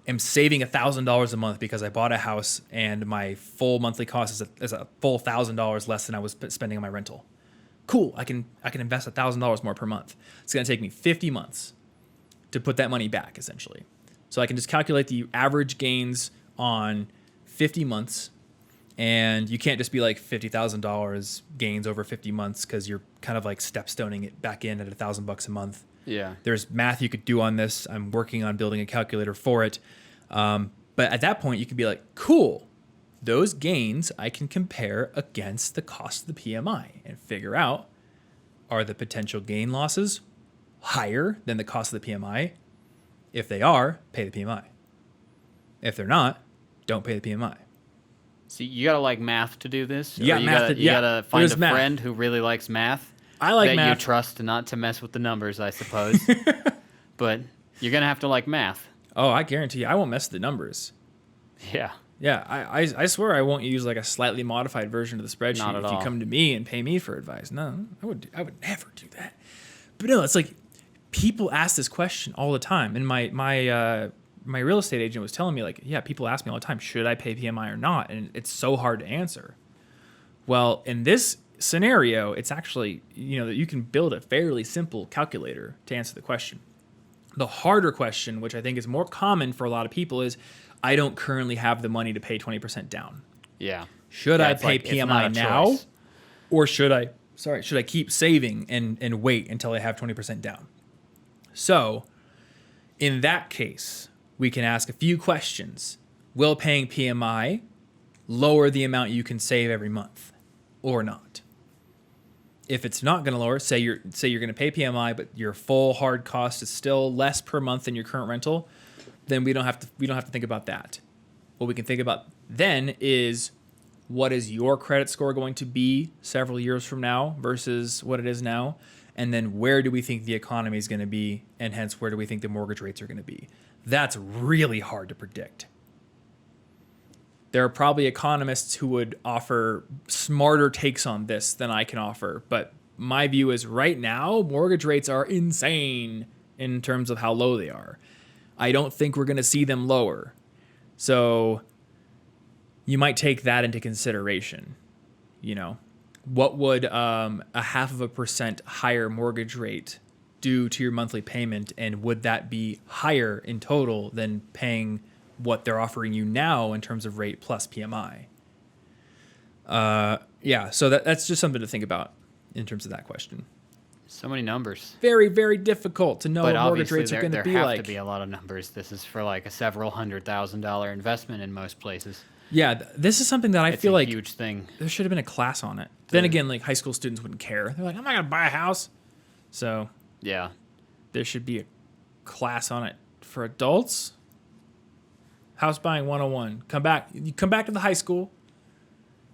am saving $1,000 a month because I bought a house and my full monthly cost is a full $1,000 less than I was spending on my rental. Cool. I can invest $1,000 more per month. It's going to take me 50 months to put that money back, essentially. So I can just calculate the average gains on 50 months. And you can't just be like $50,000 gains over 50 months because you're kind of like stepstoning it back in at $1,000 a month. Yeah. There's math you could do on this. I'm working on building a calculator for it. But at that point, you could be like, cool, those gains I can compare against the cost of the PMI and figure out, are the potential gain losses higher than the cost of the PMI? If they are, pay the PMI. If they're not, don't pay the PMI. See, you gotta like math to do this. Yeah, you gotta find a friend who really likes math. I like that math. You trust not to mess with the numbers, I suppose. But you're gonna have to like math. Oh, I guarantee you, I won't mess with the numbers. Yeah. Yeah, I swear I won't use like a slightly modified version of the spreadsheet Not at if you all. come to me and pay me for advice. No, I would never do that. But no, it's like people ask this question all the time, and my real estate agent was telling me, like, yeah, people ask me all the time, should I pay PMI or not? And it's so hard to answer. Well, in this scenario, it's actually, that you can build a fairly simple calculator to answer the question. The harder question, which I think is more common for a lot of people, is I don't currently have the money to pay 20% down. Yeah. Should I pay PMI now? Choice. Or should I keep saving and wait until I have 20% down? So, in that case, we can ask a few questions. Will paying PMI lower the amount you can save every month or not? If it's not going to lower, say you're going to pay PMI, but your full hard cost is still less per month than your current rental, then we don't have to think about that. What we can think about then is, what is your credit score going to be several years from now versus what it is now? And then where do we think the economy is going to be, and hence where do we think the mortgage rates are going to be? That's really hard to predict. There are probably economists who would offer smarter takes on this than I can offer, but my view is right now, mortgage rates are insane in terms of how low they are. I don't think we're going to see them lower. So you might take that into consideration. What would a 0.5% higher mortgage rate do to your monthly payment, and would that be higher in total than paying what they're offering you now in terms of rate plus PMI? So that's just something to think about in terms of that question. So many numbers. Very, very difficult to know But what mortgage rates are going to be there like. have to be a lot of numbers. This is for like a several $100,000 investment in most places. Yeah, this is something that I It's feel a like huge thing. there should have been a class on it. Then again, like high school students wouldn't care. They're like, I'm not going to buy a house. So Yeah. there should be a class on it for adults. House buying 101. You come back to the high school.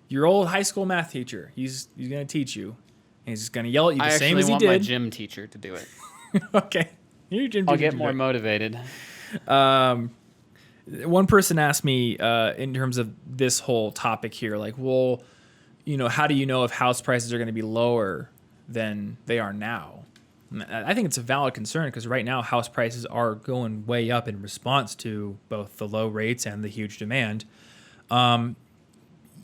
Your old high school math teacher. He's going to teach you. And he's just going to yell at you the same as he did. I actually want my gym teacher to do it. Okay. Your gym I'll teacher get more motivated. One person asked me in terms of this whole topic here, like, well, how do you know if house prices are going to be lower than they are now? And I think it's a valid concern because right now house prices are going way up in response to both the low rates and the huge demand.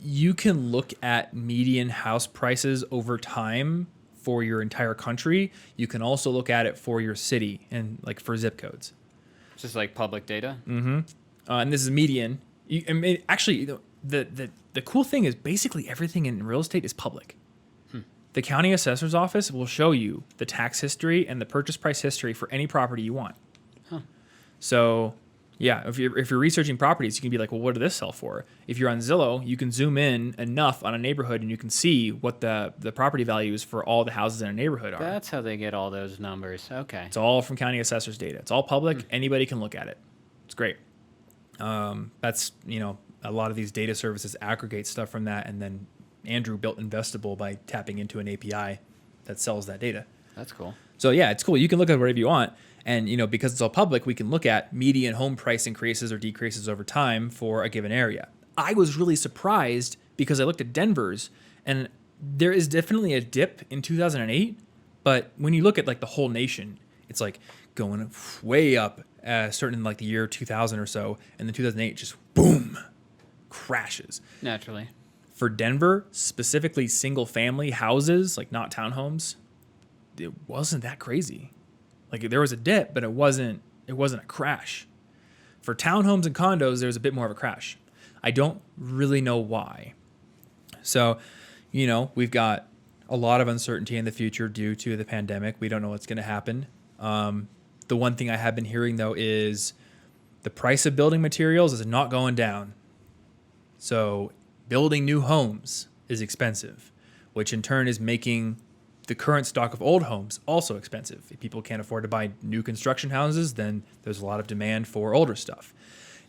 You can look at median house prices over time for your entire country. You can also look at it for your city and like for zip codes. It's just like public data. And this is median. I mean, actually, the cool thing is basically everything in real estate is public. The county assessor's office will show you the tax history and the purchase price history for any property you want. So, yeah, if you're researching properties, you can be like, well, what did this sell for? If you're on Zillow, you can zoom in enough on a neighborhood and you can see what the property values for all the houses in a neighborhood are. That's how they get all those numbers. Okay. It's all from county assessor's data. It's all public. Anybody can look at it. It's great. That's, a lot of these data services aggregate stuff from that, and then Andrew built Investable by tapping into an API that sells that data. That's cool. So yeah, it's cool. You can look at whatever you want. And, because it's all public, we can look at median home price increases or decreases over time for a given area. I was really surprised because I looked at Denver's, and there is definitely a dip in 2008. But when you look at like the whole nation, it's like going way up, starting like the year 2000 or so. And then 2008 just boom, crashes. Naturally. For Denver, specifically single family houses, like not townhomes, it wasn't that crazy. Like there was a dip, but it wasn't a crash. For townhomes and condos, there's a bit more of a crash. I don't really know why. So, we've got a lot of uncertainty in the future due to the pandemic. We don't know what's going to happen. The one thing I have been hearing though is the price of building materials is not going down. So building new homes is expensive, which in turn is making the current stock of old homes also expensive. If people can't afford to buy new construction houses, then there's a lot of demand for older stuff.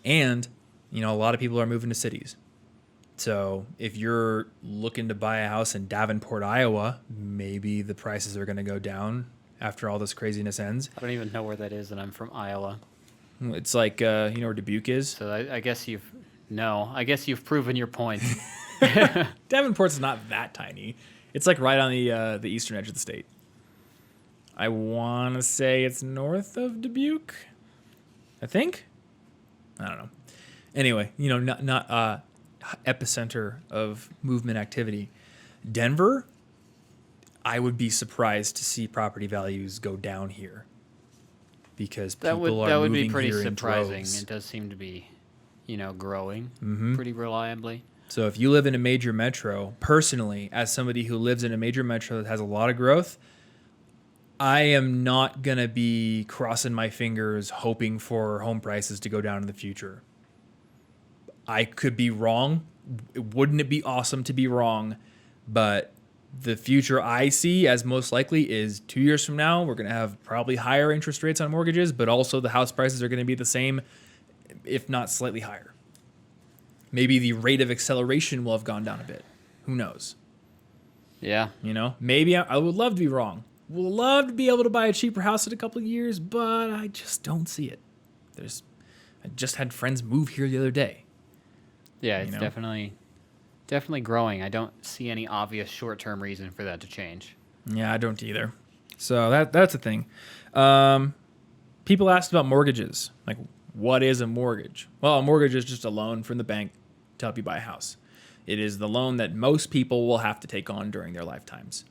And, a lot of people are moving to cities. So if you're looking to buy a house in Davenport, Iowa, maybe the prices are going to go down after all this craziness ends. I don't even know where that is, and I'm from Iowa. It's like, you know where Dubuque is? So I guess you've proven your point. Davenport's not that tiny. It's like right on the eastern edge of the state. I want to say it's north of Dubuque. I think. I don't know. Anyway, not epicenter of movement activity. Denver, I would be surprised to see property values go down here because people are moving here in droves. That would be pretty surprising. It does seem to be, growing pretty reliably. So if you live in a major metro, personally, as somebody who lives in a major metro that has a lot of growth, I am not going to be crossing my fingers hoping for home prices to go down in the future. I could be wrong. Wouldn't it be awesome to be wrong? But the future I see as most likely is 2 years from now, we're going to have probably higher interest rates on mortgages, but also the house prices are going to be the same, if not slightly higher. Maybe the rate of acceleration will have gone down a bit. Who knows? Yeah. Maybe I would love to be wrong. Would love to be able to buy a cheaper house in a couple of years, but I just don't see it. I just had friends move here the other day. Yeah, it's definitely growing. I don't see any obvious short-term reason for that to change. Yeah, I don't either. So that's the thing. People asked about mortgages. Like, what is a mortgage? Well, a mortgage is just a loan from the bank to help you buy a house. It is the loan that most people will have to take on during their lifetimes.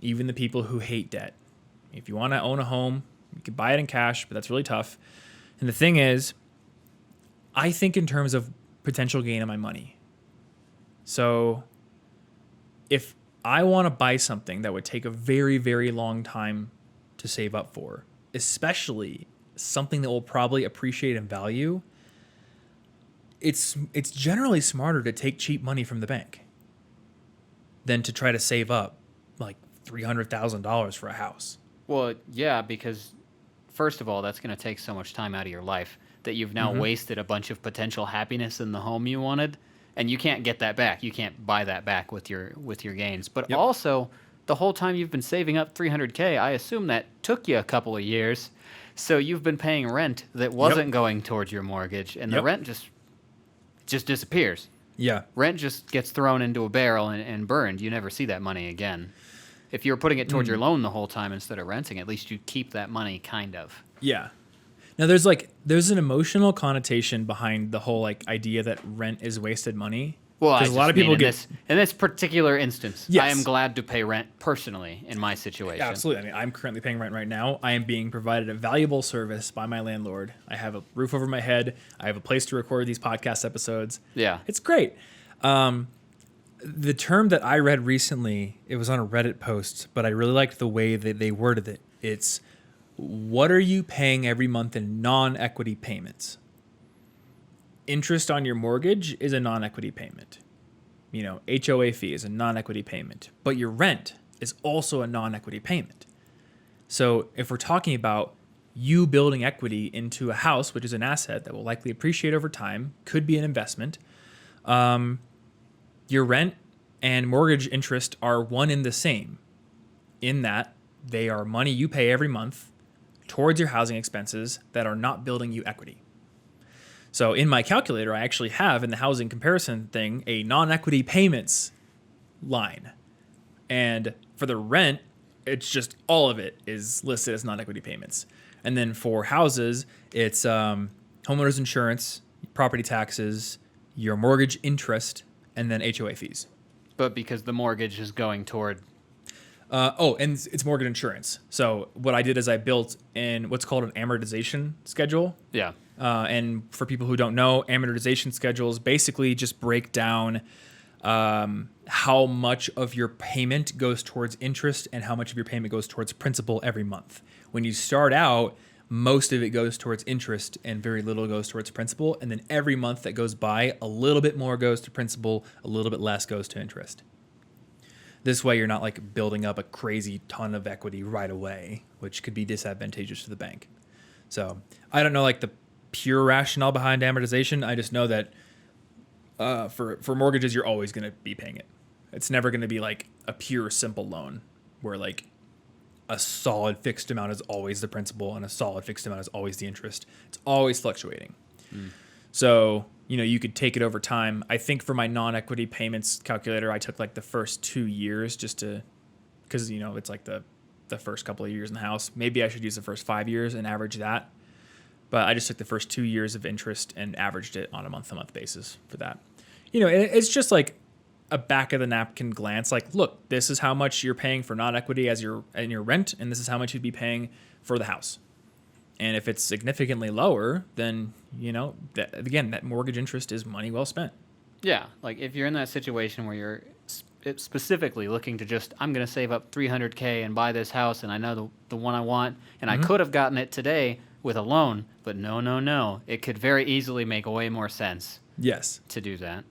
Even the people who hate debt. If you want to own a home, you can buy it in cash, but that's really tough. And the thing is, I think in terms of potential gain on my money. So if I want to buy something that would take a very, very long time to save up for, especially something that will probably appreciate in value, it's generally smarter to take cheap money from the bank than to try to save up like $300,000 for a house. Well, yeah, because first of all, that's going to take so much time out of your life that you've now wasted a bunch of potential happiness in the home you wanted, and you can't get that back. You can't buy that back with your gains. But also, the whole time you've been saving up $300K, I assume that took you a couple of years. So you've been paying rent that wasn't going towards your mortgage, and the rent just disappears. Yeah. Rent just gets thrown into a barrel and burned. You never see that money again. If you were putting it towards your loan the whole time instead of renting, at least you'd keep that money, kind of. Yeah. Now there's an emotional connotation behind the whole idea that rent is wasted money. Well, I Because just a lot of people mean get in this particular instance, I Yes. am glad to pay rent personally in my situation. absolutely. I mean, I'm currently paying rent right now. I am being provided a valuable service by my landlord. I have a roof over my head. I have a place to record these podcast episodes. Yeah. It's great. The term that I read recently, it was on a Reddit post, but I really liked the way that they worded it. It's, what are you paying every month in non-equity payments? Interest on your mortgage is a non-equity payment. HOA fee is a non-equity payment, but your rent is also a non-equity payment. So if we're talking about you building equity into a house, which is an asset that will likely appreciate over time, could be an investment, your rent and mortgage interest are one and the same in that they are money you pay every month towards your housing expenses that are not building you equity. So in my calculator, I actually have in the housing comparison thing a non-equity payments line. And for the rent, it's just all of it is listed as non-equity payments. And then for houses, it's homeowners insurance, property taxes, your mortgage interest, and then HOA fees. But because the mortgage is going toward... And it's mortgage insurance. So what I did is I built in what's called an amortization schedule. Yeah. And for people who don't know, amortization schedules basically just break down how much of your payment goes towards interest and how much of your payment goes towards principal every month. When you start out, most of it goes towards interest and very little goes towards principal. And then every month that goes by, a little bit more goes to principal, a little bit less goes to interest. This way, you're not like building up a crazy ton of equity right away, which could be disadvantageous to the bank. So I don't know like the pure rationale behind amortization. I just know that for mortgages, you're always going to be paying it. It's never going to be like a pure simple loan where like a solid fixed amount is always the principal and a solid fixed amount is always the interest. It's always fluctuating. So, you could take it over time. I think for my non-equity payments calculator, I took like the first 2 years just to, because, it's like the first couple of years in the house. Maybe I should use the first 5 years and average that. But I just took the first 2 years of interest and averaged it on a month-to-month basis for that. It's just like a back of the napkin glance. Like, look, this is how much you're paying for non-equity as your rent, and this is how much you'd be paying for the house. And if it's significantly lower, then that mortgage interest is money well spent. Yeah, like if you're in that situation where you're specifically looking to just, I'm going to save up $300K and buy this house, and I know the one I want, and I could have gotten it today with a loan, but no. It could very easily make way more sense. Yes. To do that.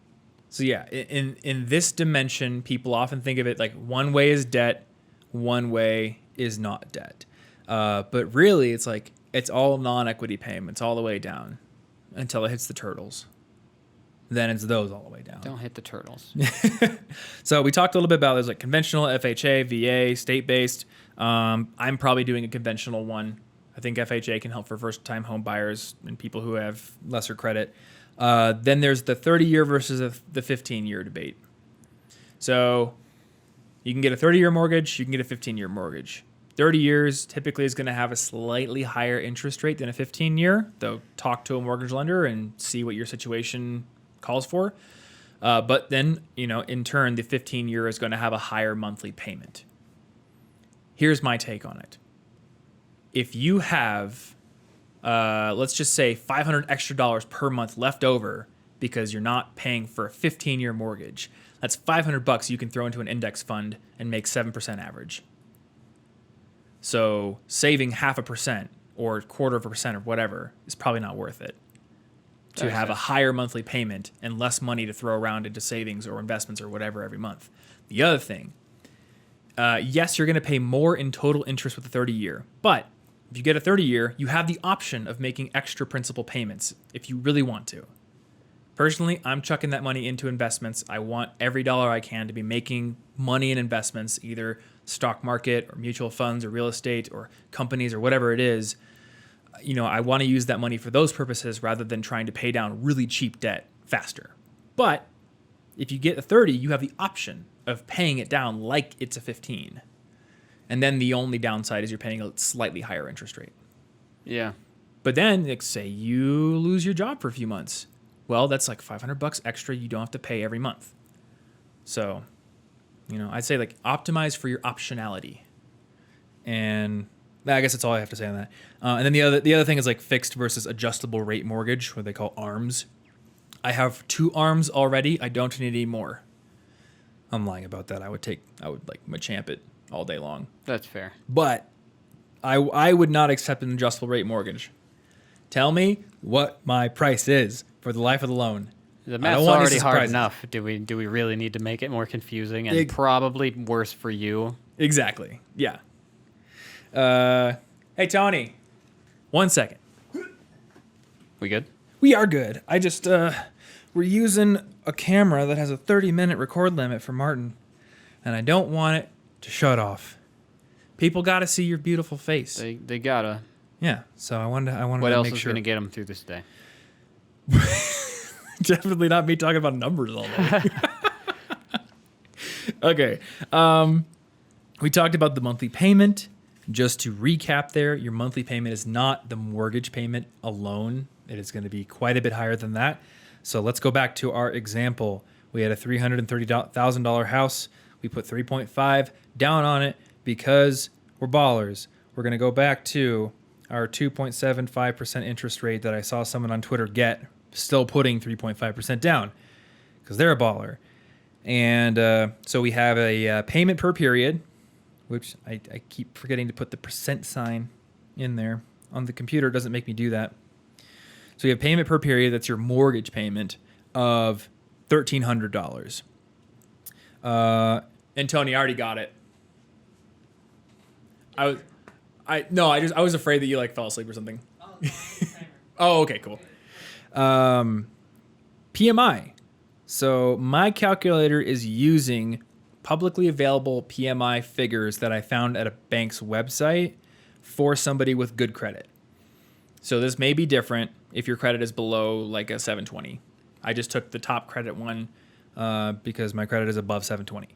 So yeah, in this dimension, people often think of it like one way is debt, one way is not debt. But really, it's like it's all non-equity payments all the way down until it hits the turtles. Then it's those all the way down. Don't hit the turtles. So we talked a little bit about there's like conventional, FHA, VA, state-based. I'm probably doing a conventional one. I think FHA can help for first-time home buyers and people who have lesser credit. Then there's the 30-year versus the 15-year debate. So you can get a 30-year mortgage, you can get a 15-year mortgage. 30 years typically is going to have a slightly higher interest rate than a 15-year, though talk to a mortgage lender and see what your situation calls for. But then, in turn, the 15-year is going to have a higher monthly payment. Here's my take on it. If you have, let's just say $500 extra per month left over because you're not paying for a 15-year mortgage, that's $500 you can throw into an index fund and make 7% average. So saving 0.5% or 0.25% or whatever is probably not worth it to have a higher monthly payment and less money to throw around into savings or investments or whatever every month. The other thing, yes, you're going to pay more in total interest with a 30-year, but if you get a 30-year, you have the option of making extra principal payments if you really want to. Personally, I'm chucking that money into investments. I want every dollar I can to be making money in investments, either stock market or mutual funds or real estate or companies or whatever it is. I want to use that money for those purposes rather than trying to pay down really cheap debt faster. But if you get a 30, you have the option of paying it down like it's a 15. And then the only downside is you're paying a slightly higher interest rate. Yeah. But then, say you lose your job for a few months. Well, that's like $500 extra you don't have to pay every month. So, I'd say like optimize for your optionality. And I guess that's all I have to say on that. And then the other thing is like fixed versus adjustable rate mortgage, what they call ARMs. I have 2 ARMs already. I don't need any more. I'm lying about that. I would like Machamp it all day long. That's fair. But I would not accept an adjustable rate mortgage. Tell me what my price is for the life of the loan. The math's already hard enough. Do we really need to make it more confusing and probably worse for you? Exactly. Yeah. Hey, Tony. 1 second. We good? We are good. I just, we're using a camera that has a 30-minute record limit for Martin, and I don't want it to shut off. People got to see your beautiful face. They gotta. Yeah. So I wanted to make sure. What else is going to get them through this day? Definitely not me talking about numbers all day. Okay. We talked about the monthly payment. Just to recap there, your monthly payment is not the mortgage payment alone. It is going to be quite a bit higher than that. So let's go back to our example. We had a $330,000 house. We put 3.5 down on it because we're ballers. We're going to go back to our 2.75% interest rate that I saw someone on Twitter get, still putting 3.5% down because they're a baller. And so we have a payment per period, which I keep forgetting to put the percent sign in there. On the computer, it doesn't make me do that. So you have payment per period. That's your mortgage payment of $1,300. And Tony, I already got it. I was afraid that you like fell asleep or something. Oh, okay, cool. PMI. So my calculator is using publicly available PMI figures that I found at a bank's website for somebody with good credit. So this may be different if your credit is below like a 720. I just took the top credit one because my credit is above 720.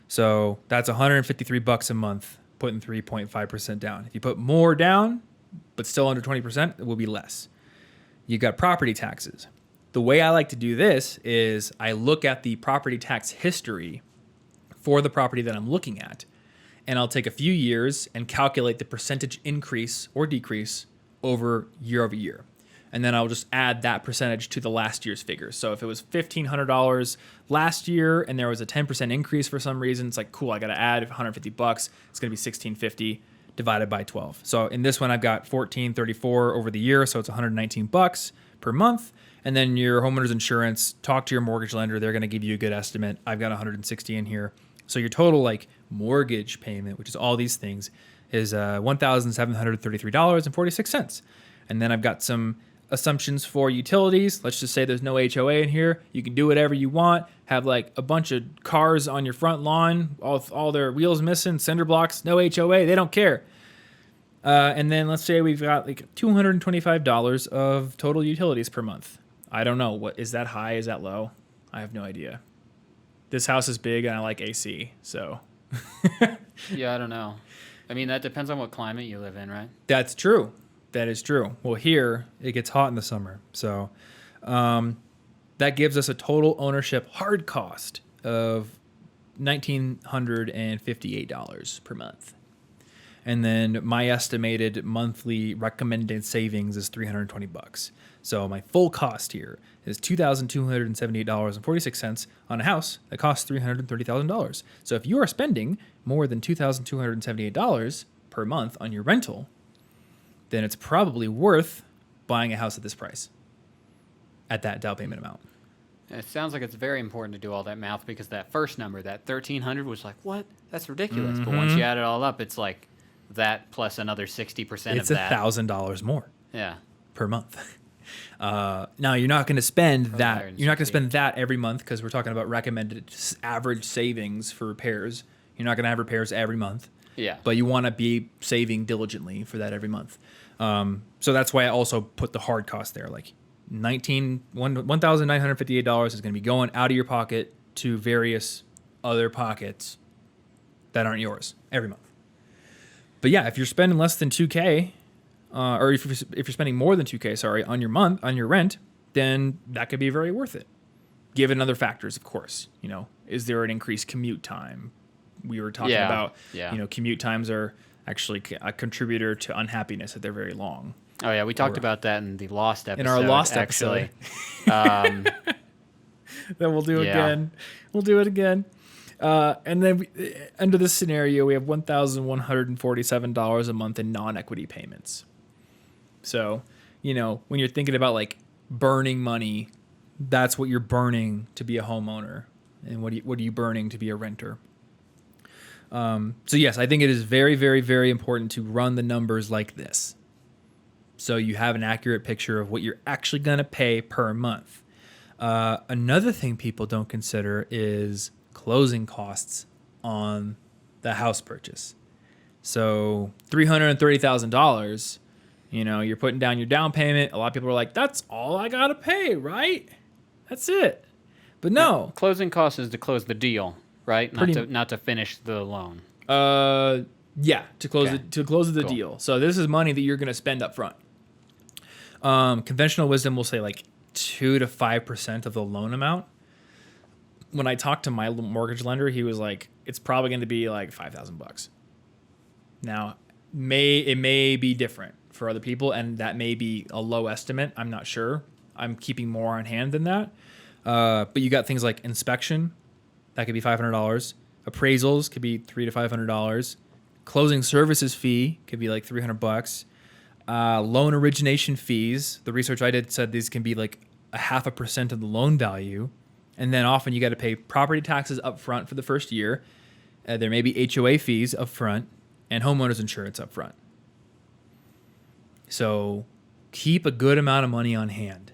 So that's $153 a month, putting 3.5% down. If you put more down, but still under 20%, it will be less. You got property taxes. The way I like to do this is I look at the property tax history for the property that I'm looking at, and I'll take a few years and calculate the percentage increase or decrease over year. And then I'll just add that percentage to the last year's figures. So if it was $1,500 last year and there was a 10% increase for some reason, it's like, cool, I got to add $150. It's going to be $1,650 divided by 12. So in this one, I've got $1,434 over the year, so it's $119 per month. And then your homeowner's insurance, talk to your mortgage lender. They're going to give you a good estimate. I've got $160 in here. So your total like mortgage payment, which is all these things, is $1,733.46. And then I've got some assumptions for utilities. Let's just say there's no HOA in here. You can do whatever you want. Have like a bunch of cars on your front lawn, all their wheels missing, cinder blocks, no HOA. They don't care. And then let's say we've got like $225 of total utilities per month. I don't know. What is that high? Is that low? I have no idea. This house is big and I like AC, so. Yeah, I don't know. I mean, that depends on what climate you live in, right? That's true. That is true. Well, here it gets hot in the summer, so that gives us a total ownership hard cost of $1,958 per month. And then my estimated monthly recommended savings is $320. So my full cost here is $2,278.46 on a house that costs $330,000. So if you are spending more than $2,278 per month on your rental, then it's probably worth buying a house at this price, at that down payment amount. It sounds like it's very important to do all that math because that first number, that 1,300, was like, what? That's ridiculous. Mm-hmm. But once you add it all up, it's like that plus another 60% of that. It's $1,000 more. Yeah. Per month. Now you're not going to spend that. You're not going to spend that every month because we're talking about recommended average savings for repairs. You're not going to have repairs every month. Yeah. But you want to be saving diligently for that every month. So that's why I also put the hard cost there. Like $1,958 is going to be going out of your pocket to various other pockets that aren't yours every month. But yeah, if you're spending less than $2,000, or if you're spending more than $2,000, on your rent, then that could be very worth it. Given other factors, of course. Is there an increased commute time? We were talking about, commute times are actually a contributor to unhappiness if they're very long. Oh yeah, we talked about that in the Lost episode. In our Lost actually. episode. Then we'll do again. We'll do it again. And then under this scenario, we have $1,147 a month in non-equity payments. So, when you're thinking about like burning money, that's what you're burning to be a homeowner. And what are you burning to be a renter? So yes, I think it is very, very, very important to run the numbers like this, so you have an accurate picture of what you're actually going to pay per month. Another thing people don't consider is closing costs on the house purchase. So $330,000, you're putting down your down payment. A lot of people are like, that's all I got to pay, right? That's it. But no. Closing costs is to close the deal, right? Not to finish the loan. Yeah, to close the deal. So this is money that you're going to spend up front. Conventional wisdom will say like 2 to 5% of the loan amount. When I talked to my mortgage lender, he was like, it's probably going to be like $5,000. Now, it may be different for other people, and that may be a low estimate. I'm not sure. I'm keeping more on hand than that. But you got things like inspection, that could be $500. Appraisals could be $300 to $500. Closing services fee could be like $300. Loan origination fees. The research I did said these can be like 0.5% of the loan value. And then often you got to pay property taxes up front for the first year. There may be HOA fees up front and homeowners insurance up front. So keep a good amount of money on hand.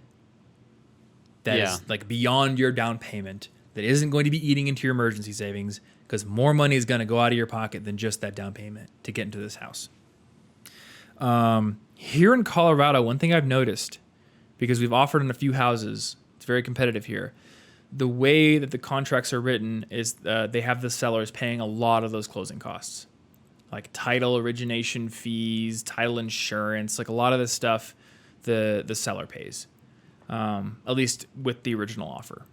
That is like beyond your down payment. That isn't going to be eating into your emergency savings, because more money is going to go out of your pocket than just that down payment to get into this house. Here in Colorado, one thing I've noticed, because we've offered in a few houses, it's very competitive here. The way that the contracts are written is they have the sellers paying a lot of those closing costs, like title origination fees, title insurance, like a lot of this stuff the seller pays, at least with the original offer.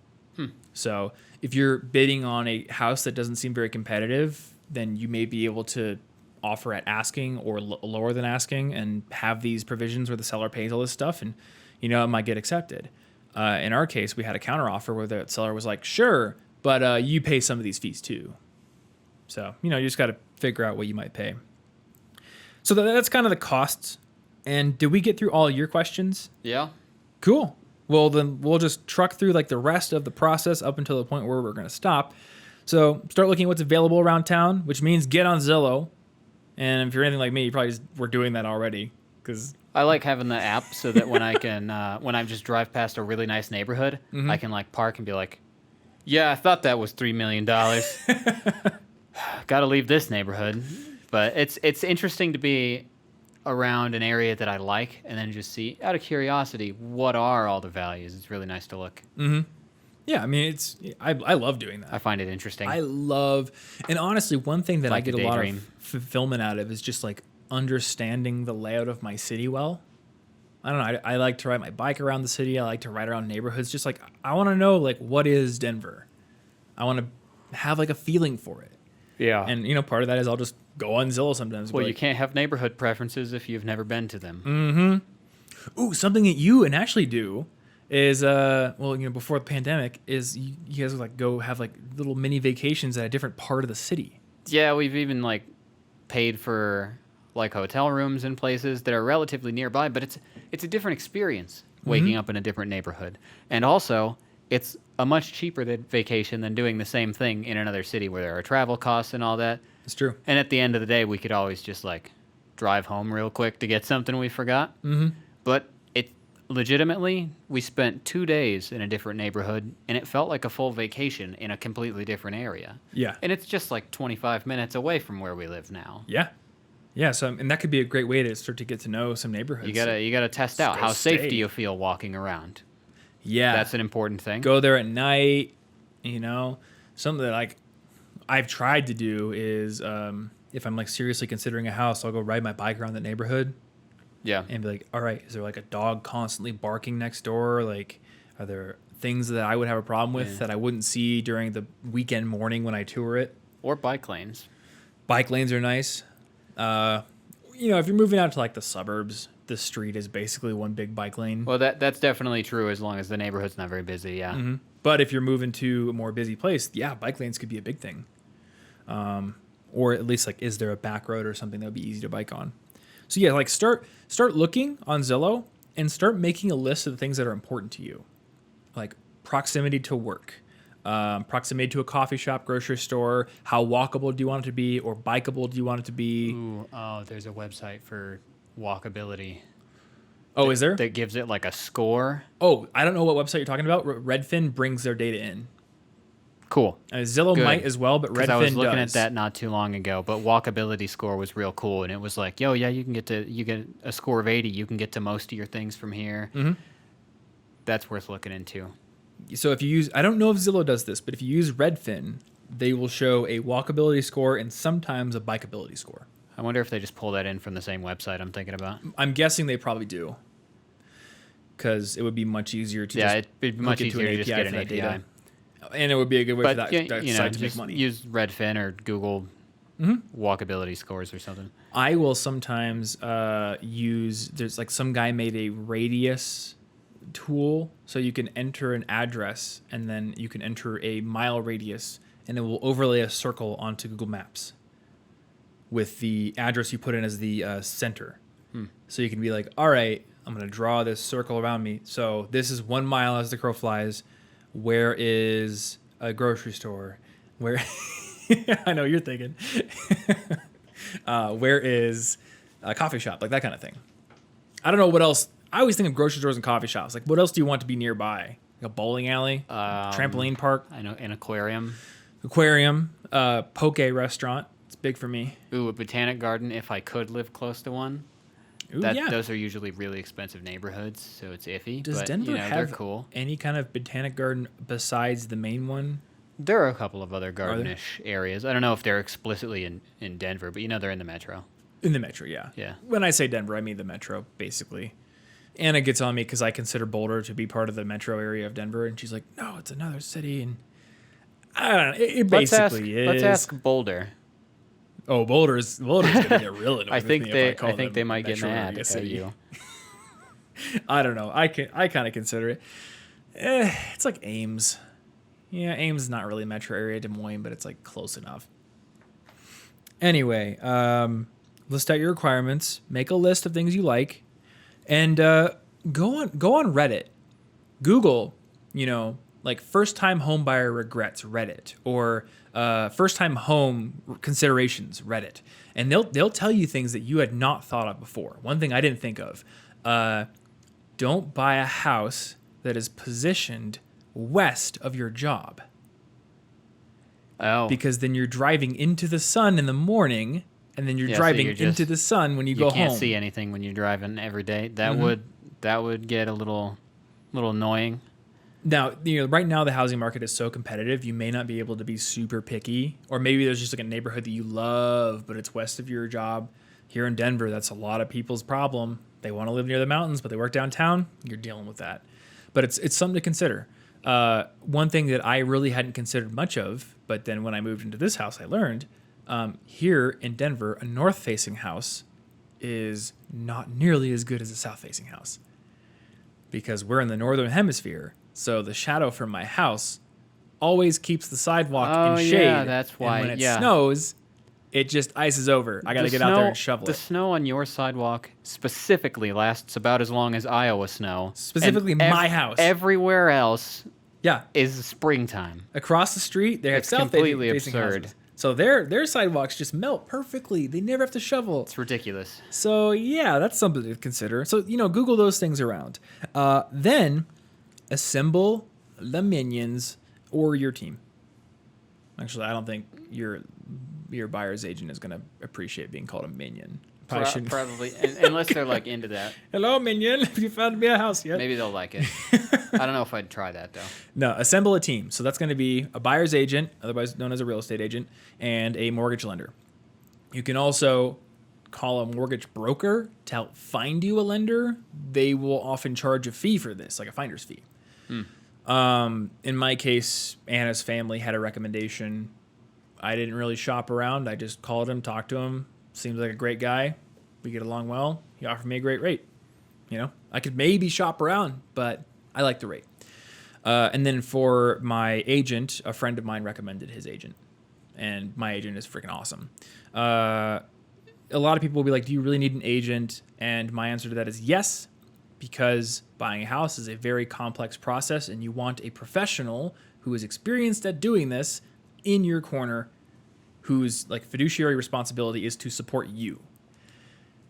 So if you're bidding on a house that doesn't seem very competitive, then you may be able to offer at asking or lower than asking and have these provisions where the seller pays all this stuff, and it might get accepted. In our case, we had a counteroffer where the seller was like, sure, but you pay some of these fees too. So, you just got to figure out what you might pay. So that's kind of the costs. And did we get through all your questions? Yeah. Cool. Well, then we'll just truck through like the rest of the process up until the point where we're going to stop. So start looking at what's available around town, which means get on Zillow. And if you're anything like me, you probably were doing that already. Because I like having the app so that when I can, when I just drive past a really nice neighborhood, I can like park and be like, yeah, I thought that was $3 million. Got to leave this neighborhood. But it's interesting to be around an area that I like and then just see, out of curiosity, what are all the values. It's really nice to look. Yeah, I mean, I love doing that. I find it interesting. And honestly, one thing that Like I get a a lot daydream. of fulfillment out of is just like understanding the layout of my city well. I don't know. I like to ride my bike around the city. I like to ride around neighborhoods. Just like, I want to know, like, what is Denver? I want to have like a feeling for it. Yeah. And, part of that is I'll just go on Zillow sometimes. Well, you can't have neighborhood preferences if you've never been to them. Ooh, something that you and Ashley do is, before the pandemic, is you guys like go have like little mini vacations at a different part of the city. Yeah, we've even like paid for like hotel rooms in places that are relatively nearby, but it's a different experience waking up in a different neighborhood. And also, it's a much cheaper vacation than doing the same thing in another city where there are travel costs and all that. It's true. And at the end of the day, we could always just like drive home real quick to get something we forgot. But legitimately, we spent 2 days in a different neighborhood, and it felt like a full vacation in a completely different area. Yeah. And it's just like 25 minutes away from where we live now. Yeah. Yeah, so and that could be a great way to start to get to know some neighborhoods. You gotta test out how safe do you feel walking around. Yeah. That's an important thing. Go there at night, something that like I've tried to do is if I'm like seriously considering a house, I'll go ride my bike around the neighborhood. Yeah. And be like, all right, is there like a dog constantly barking next door? Like, Are there things that I would have a problem with that I wouldn't see during the weekend morning when I tour it? Or bike lanes. Bike lanes are nice. If you're moving out to like the suburbs, the street is basically one big bike lane. Well, that's definitely true as long as the neighborhood's not very busy, yeah. Mm-hmm. But if you're moving to a more busy place, yeah, bike lanes could be a big thing. Or at least like, is there a back road or something that would be easy to bike on? So yeah, like start looking on Zillow and start making a list of the things that are important to you, like proximity to work, proximity to a coffee shop, grocery store. How walkable do you want it to be, or bikeable do you want it to be? There's a website for walkability. Oh, is there? That gives it like a score. Oh, I don't know what website you're talking about. Redfin brings their data in. Cool. Zillow Good. might as well, but Redfin does. I was looking at that not too long ago, but walkability score was real cool, and it was like, yo, yeah, you get a score of 80. You can get to most of your things from here. Mm-hmm. That's worth looking into. So if you use, I don't know if Zillow does this, but if you use Redfin, they will show a walkability score and sometimes a bikeability score. I wonder if they just pull that in from the same website I'm thinking about. I'm guessing they probably do, because it would be much easier to it'd be much easier to just get an API. Data. And it would be a good way for that site to make money. Use Redfin or Google walkability scores or something. I will sometimes use, there's like some guy made a radius tool, so you can enter an address and then you can enter a mile radius, and it will overlay a circle onto Google Maps with the address you put in as the center. So you can be like, all right, I'm going to draw this circle around me. So this is 1 mile as the crow flies. Where is a grocery store? Where I know you're thinking. Where is a coffee shop? Like that kind of thing. I don't know what else. I always think of grocery stores and coffee shops. Like, what else do you want to be nearby? Like a bowling alley, trampoline park. I know, an aquarium. Poke restaurant. It's big for me. Ooh, a botanic garden if I could live close to one. Those are usually really expensive neighborhoods, so it's iffy. Does but, Denver have they're cool. any kind of botanic garden besides the main one? There are a couple of other gardenish areas. I don't know if they're explicitly in Denver, but they're in the metro. In the metro, yeah. Yeah. When I say Denver, I mean the metro, basically. Anna gets on me because I consider Boulder to be part of the metro area of Denver, and she's like, no, it's another city, and I don't know. It basically is. Let's ask Boulder. Oh, Boulder's going to get real annoyed I think with me they might get mad at you. I don't know. I kind of consider it. It's like Ames. Yeah, Ames is not really a metro area, Des Moines, but it's like close enough. Anyway, list out your requirements, make a list of things you like, and go on Reddit. Google, like first time home buyer regrets Reddit, or first time home considerations Reddit, and they'll tell you things that you had not thought of before. One thing I didn't think of: don't buy a house that is positioned west of your job. Oh, because then you're driving into the sun in the morning, and then you're driving into the sun when you go home. You can't see anything when you're driving every day. That would get a little annoying. Now, right now the housing market is so competitive, you may not be able to be super picky, or maybe there's just like a neighborhood that you love, but it's west of your job. Here in Denver, that's a lot of people's problem. They want to live near the mountains, but they work downtown. You're dealing with that. But it's something to consider. One thing that I really hadn't considered much of, but then when I moved into this house, I learned, here in Denver, a north-facing house is not nearly as good as a south-facing house, because we're in the northern hemisphere. So the shadow from my house always keeps the sidewalk in shade. Yeah, that's why. And when it snows, it just ices over. I got to get out there and shovel it. The snow on your sidewalk specifically lasts about as long as Iowa snow. Specifically my house. Everywhere else Yeah. is springtime. Across the street, they have It's completely absurd. houses. So their sidewalks just melt perfectly. They never have to shovel. It's ridiculous. So yeah, that's something to consider. So, Google those things around. Then assemble the minions or your team. Actually, I don't think your buyer's agent is going to appreciate being called a minion. Probably, unless they're like into that. Hello, minion. Have you found me a house yet? Maybe they'll like it. I don't know if I'd try that, though. No, assemble a team. So that's going to be a buyer's agent, otherwise known as a real estate agent, and a mortgage lender. You can also call a mortgage broker to help find you a lender. They will often charge a fee for this, like a finder's fee. In my case, Anna's family had a recommendation. I didn't really shop around. I just called him, talked to him. Seems like a great guy. We get along well. He offered me a great rate. I could maybe shop around, but I like the rate. And then for my agent, a friend of mine recommended his agent. And my agent is freaking awesome. A lot of people will be like, do you really need an agent? And my answer to that is yes, because buying a house is a very complex process, and you want a professional who is experienced at doing this in your corner, whose like fiduciary responsibility is to support you.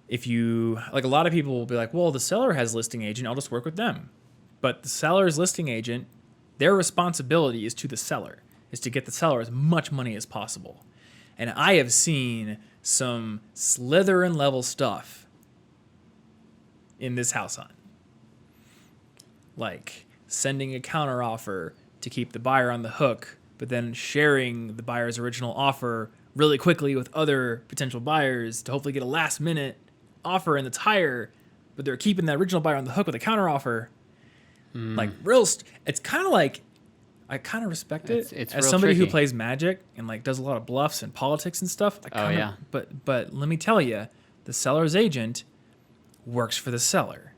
If you, like, a lot of people will be like, well, the seller has a listing agent, I'll just work with them. But the seller's listing agent, their responsibility is to the seller, is to get the seller as much money as possible. And I have seen some Slytherin level stuff in this house hunt. Like sending a counteroffer to keep the buyer on the hook, but then sharing the buyer's original offer really quickly with other potential buyers to hopefully get a last minute offer and that's higher, but they're keeping that original buyer on the hook with a counteroffer. Like it's kind of like, I kind of respect it it's as real somebody tricky. who plays Magic and like does a lot of bluffs and politics and stuff. But let me tell you, the seller's agent works for the seller,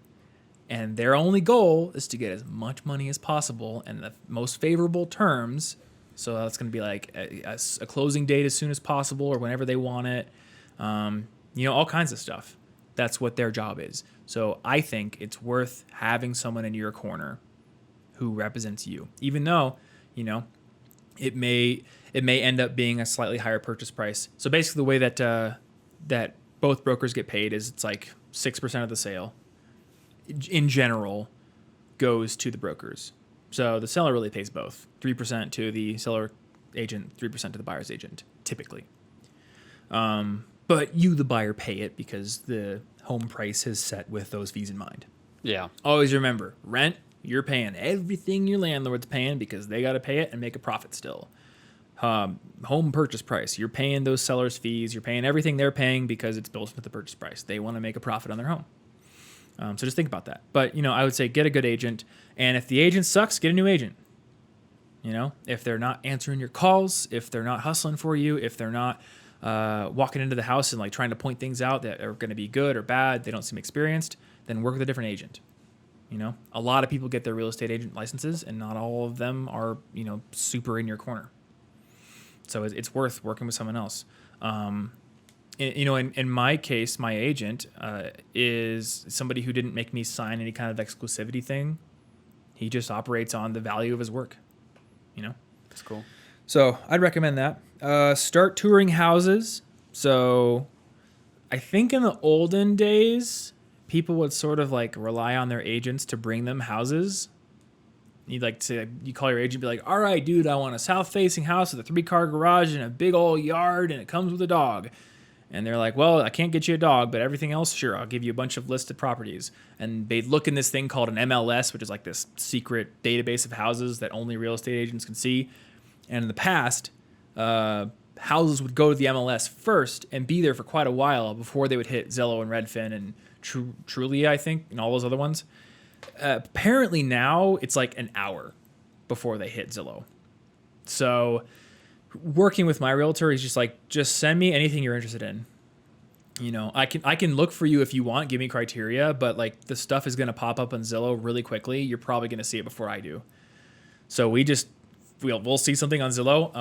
and their only goal is to get as much money as possible and the most favorable terms. So that's going to be like a closing date as soon as possible or whenever they want it. All kinds of stuff. That's what their job is. So I think it's worth having someone in your corner who represents you, even though, it may end up being a slightly higher purchase price. So basically the way that both brokers get paid is it's like 6% of the sale in general goes to the brokers. So the seller really pays both, 3% to the seller agent, 3% to the buyer's agent, typically. But you, the buyer, pay it because the home price is set with those fees in mind. Yeah. Always remember, rent, you're paying everything your landlord's paying because they got to pay it and make a profit still. Home purchase price, you're paying those sellers' fees. You're paying everything they're paying because it's built into the purchase price. They want to make a profit on their home. So just think about that. But, I would say get a good agent. And if the agent sucks, get a new agent. If they're not answering your calls, if they're not hustling for you, if they're not walking into the house and like trying to point things out that are going to be good or bad, they don't seem experienced, then work with a different agent. A lot of people get their real estate agent licenses and not all of them are, super in your corner. So it's worth working with someone else. In my case, my agent is somebody who didn't make me sign any kind of exclusivity thing. He just operates on the value of his work. That's cool. So I'd recommend that. Start touring houses. So I think in the olden days, people would sort of like rely on their agents to bring them houses. You call your agent and be like, all right, dude, I want a south-facing house with a 3-car garage and a big old yard, and it comes with a dog. And they're like, well, I can't get you a dog, but everything else, sure, I'll give you a bunch of listed properties. And they'd look in this thing called an MLS, which is like this secret database of houses that only real estate agents can see. And in the past, houses would go to the MLS first and be there for quite a while before they would hit Zillow and Redfin and Trulia, I think, and all those other ones. Apparently now it's like an hour before they hit Zillow. So working with my realtor, he's just like, just send me anything you're interested in. I can look for you if you want, give me criteria, but like the stuff is going to pop up on Zillow really quickly. You're probably going to see it before I do. So we'll see something on Zillow.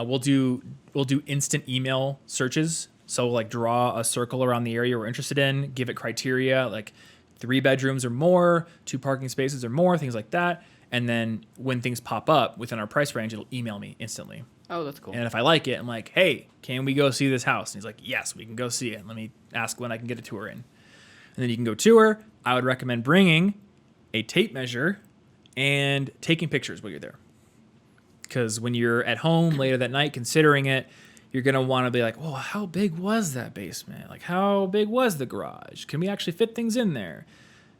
We'll do instant email searches. So like draw a circle around the area we're interested in, give it criteria like 3 bedrooms or more, 2 parking spaces or more, things like that. And then when things pop up within our price range, it'll email me instantly. Oh, that's cool. And if I like it, I'm like, hey, can we go see this house? And he's like, yes, we can go see it. Let me ask when I can get a tour in. And then you can go tour. I would recommend bringing a tape measure and taking pictures while you're there. Because when you're at home later that night considering it, you're going to want to be like, well, how big was that basement? Like, how big was the garage? Can we actually fit things in there?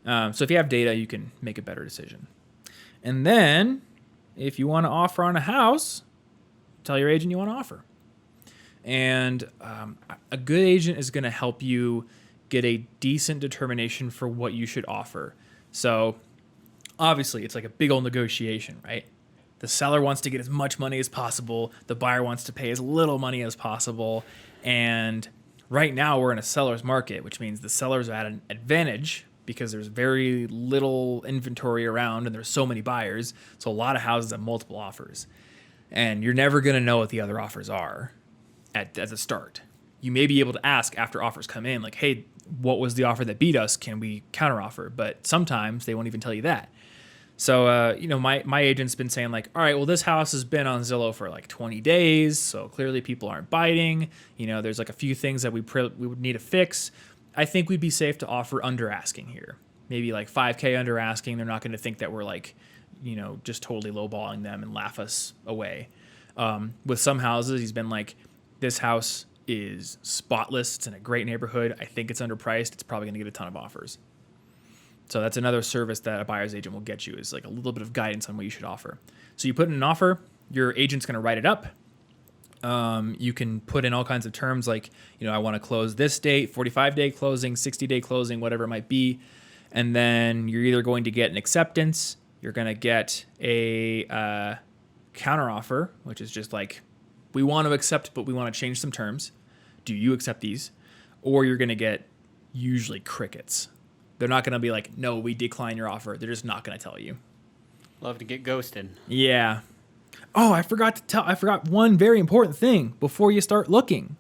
So if you have data, you can make a better decision. And then if you want to offer on a house, tell your agent you want to offer. And a good agent is going to help you get a decent determination for what you should offer. So obviously it's like a big old negotiation, right? The seller wants to get as much money as possible. The buyer wants to pay as little money as possible. And right now we're in a seller's market, which means the sellers are at an advantage because there's very little inventory around and there's so many buyers. So a lot of houses have multiple offers. And you're never going to know what the other offers are at the start. You may be able to ask after offers come in, like, hey, what was the offer that beat us? Can we counteroffer? But sometimes they won't even tell you that. So, my agent's been saying like, all right, well, this house has been on Zillow for like 20 days. So clearly people aren't biting. There's like a few things that we would need to fix. I think we'd be safe to offer under asking here. Maybe like 5K under asking. They're not going to think that we're like, just totally lowballing them and laugh us away. With some houses, he's been like, this house is spotless. It's in a great neighborhood. I think it's underpriced. It's probably going to get a ton of offers. So that's another service that a buyer's agent will get you, is like a little bit of guidance on what you should offer. So you put in an offer, your agent's going to write it up. You can put in all kinds of terms like, I want to close this date, 45-day closing, 60-day closing, whatever it might be. And then you're either going to get an acceptance, you're going to get a counteroffer, which is just like, we want to accept, but we want to change some terms. Do you accept these? Or you're going to get usually crickets. They're not going to be like, no, we decline your offer. They're just not going to tell you. Love to get ghosted. Yeah. Oh, I forgot one very important thing before you start looking.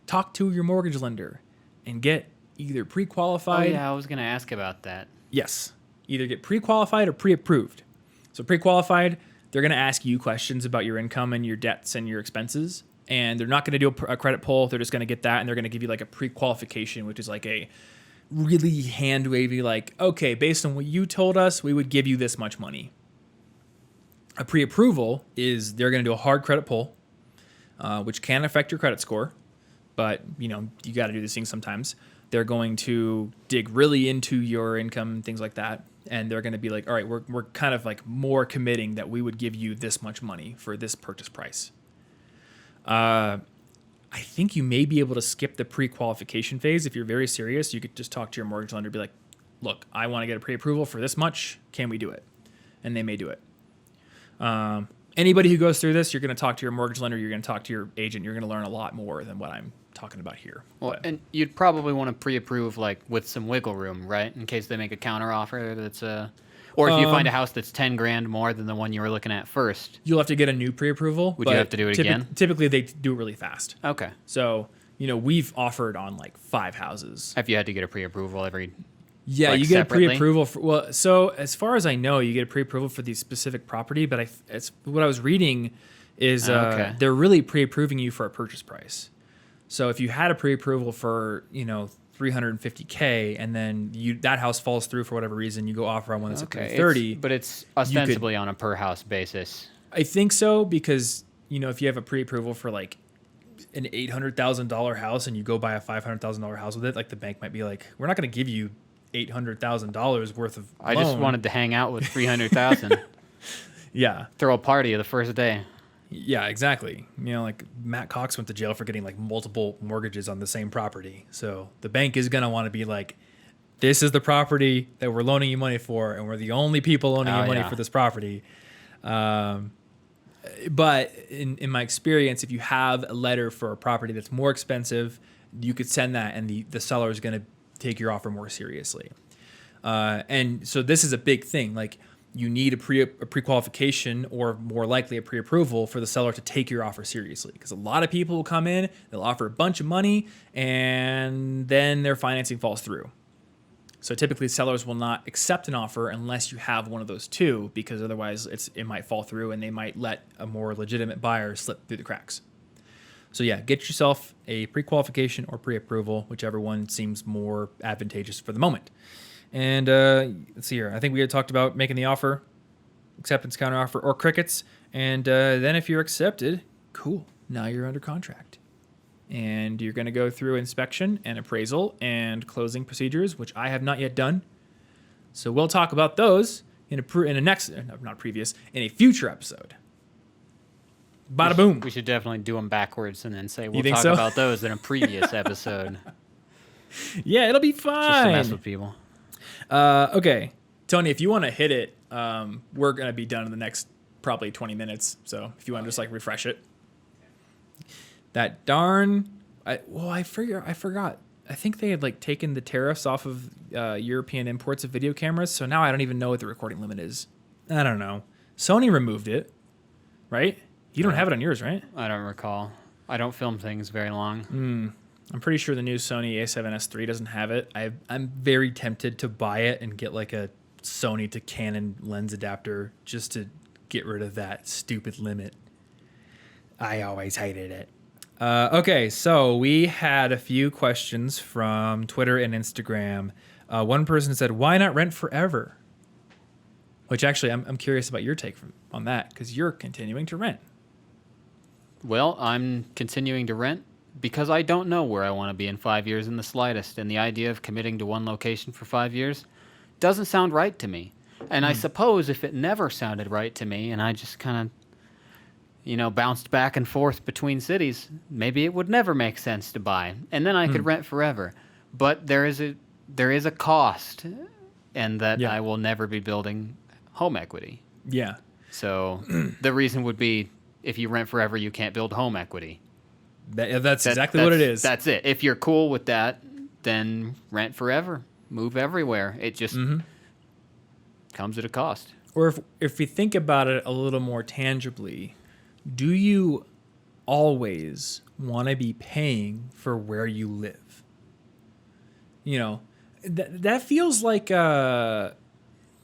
Talk to your mortgage lender and get either pre-qualified. Oh, yeah, I was going to ask about that. Yes. Either get pre-qualified or pre-approved. So pre-qualified, they're going to ask you questions about your income and your debts and your expenses. And they're not going to do a credit pull. They're just going to get that, and they're going to give you like a pre-qualification, which is like a really hand-wavy, like, okay, based on what you told us, we would give you this much money. A pre-approval is they're going to do a hard credit pull, which can affect your credit score, but, you got to do these things sometimes. They're going to dig really into your income and things like that, and they're going to be like, all right, we're kind of like more committing that we would give you this much money for this purchase price. I think you may be able to skip the pre-qualification phase. If you're very serious, you could just talk to your mortgage lender and be like, look, I want to get a pre-approval for this much. Can we do it? And they may do it. Anybody who goes through this, you're going to talk to your mortgage lender. You're going to talk to your agent. You're going to learn a lot more than what I'm talking about here. Well, and you'd probably want to pre-approve like with some wiggle room, right? In case they make a counteroffer that's or if you find a house that's $10,000 more than the one you were looking at first. You'll have to get a new pre-approval. Would you have to do it again? Typically, they do it really fast. Okay. So, we've offered on like 5 houses. Have you had to get a pre-approval every... Yeah, like you get separately? a pre-approval. So as far as I know, you get a pre-approval for the specific property, but it's what I was reading is they're really pre-approving you for a purchase price. So if you had a pre-approval for, $350K, and then that house falls through for whatever reason, you go offer on one that's at $330. But it's ostensibly on a per house basis. I think so, because if you have a pre-approval for like an $800,000 house and you go buy a $500,000 house with it, like the bank might be like, we're not going to give you $800,000 worth of loan. I just wanted to hang out with $300,000. Yeah. Throw a party the first day. Yeah, exactly. Like Matt Cox went to jail for getting like multiple mortgages on the same property. So the bank is going to want to be like, this is the property that we're loaning you money for, and we're the only people loaning you money for this property. But in my experience, if you have a letter for a property that's more expensive, you could send that, and the seller is going to take your offer more seriously. And so this is a big thing. Like, you need a pre-qualification, or more likely a pre-approval, for the seller to take your offer seriously. Because a lot of people will come in, they'll offer a bunch of money, and then their financing falls through. So typically sellers will not accept an offer unless you have one of those two, because otherwise it might fall through and they might let a more legitimate buyer slip through the cracks. So yeah, get yourself a pre-qualification or pre-approval, whichever one seems more advantageous for the moment. And let's see here. I think we had talked about making the offer, acceptance, counteroffer, or crickets. And then if you're accepted, cool. Now you're under contract. And you're going to go through inspection and appraisal and closing procedures, which I have not yet done. So we'll talk about those in a future episode. Bada boom. We should definitely do them backwards and then say we'll think talk so? about those in a previous episode. Yeah, it'll be fine. Just to mess with people. Okay. Tony, if you want to hit it, we're going to be done in the next probably 20 minutes. So if you want to just like refresh it. That darn, I forgot. I think they had like taken the tariffs off of European imports of video cameras. So now I don't even know what the recording limit is. I don't know. Sony removed it, right? You don't have it on yours, right? I don't recall. I don't film things very long. I'm pretty sure the new Sony A7S III doesn't have it. I'm very tempted to buy it and get like a Sony to Canon lens adapter just to get rid of that stupid limit. I always hated it. Okay, so we had a few questions from Twitter and Instagram. One person said, "Why not rent forever?" Which actually, I'm curious about your take on that because you're continuing to rent. Well, I'm continuing to rent because I don't know where I want to be in 5 years in the slightest, and the idea of committing to one location for 5 years doesn't sound right to me. And I suppose if it never sounded right to me and I just kind of, bounced back and forth between cities, maybe it would never make sense to buy, and then I could rent forever. But there is a cost, and that I will never be building home equity. Yeah. So the reason would be if you rent forever, you can't build home equity. That's exactly what it is. That's it. If you're cool with that, then rent forever. Move everywhere. It just comes at a cost. Or if we think about it a little more tangibly, do you always want to be paying for where you live? That feels like a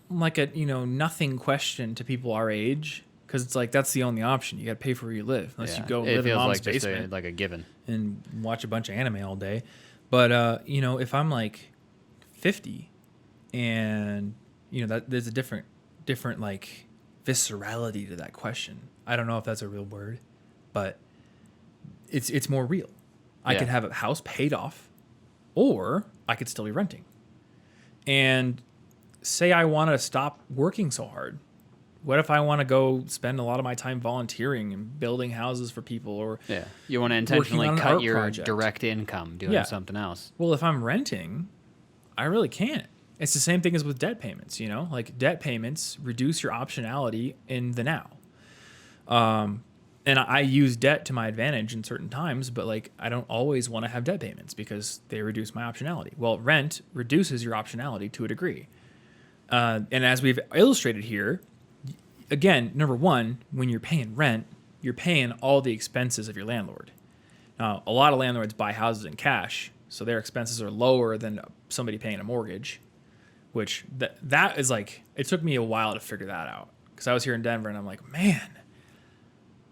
nothing question to people our age, because it's like that's the only option. You got to pay for where you live unless you go live in mom's basement like a given and watch a bunch of anime all day. But if I'm like 50 and that there's a different like viscerality to that question. I don't know if that's a real word, but it's more real. I could have a house paid off, or I could still be renting. And say I want to stop working so hard. What if I want to go spend a lot of my time volunteering and building houses for people, or you want to intentionally cut your project. Direct income doing something else? Well, if I'm renting, I really can't. It's the same thing as with debt payments, like debt payments reduce your optionality in the now. And I use debt to my advantage in certain times, but like I don't always want to have debt payments because they reduce my optionality. Well, rent reduces your optionality to a degree. And as we've illustrated here, again, number one, when you're paying rent, you're paying all the expenses of your landlord. Now, a lot of landlords buy houses in cash, so their expenses are lower than somebody paying a mortgage, which that is like, it took me a while to figure that out because I was here in Denver and I'm like, man,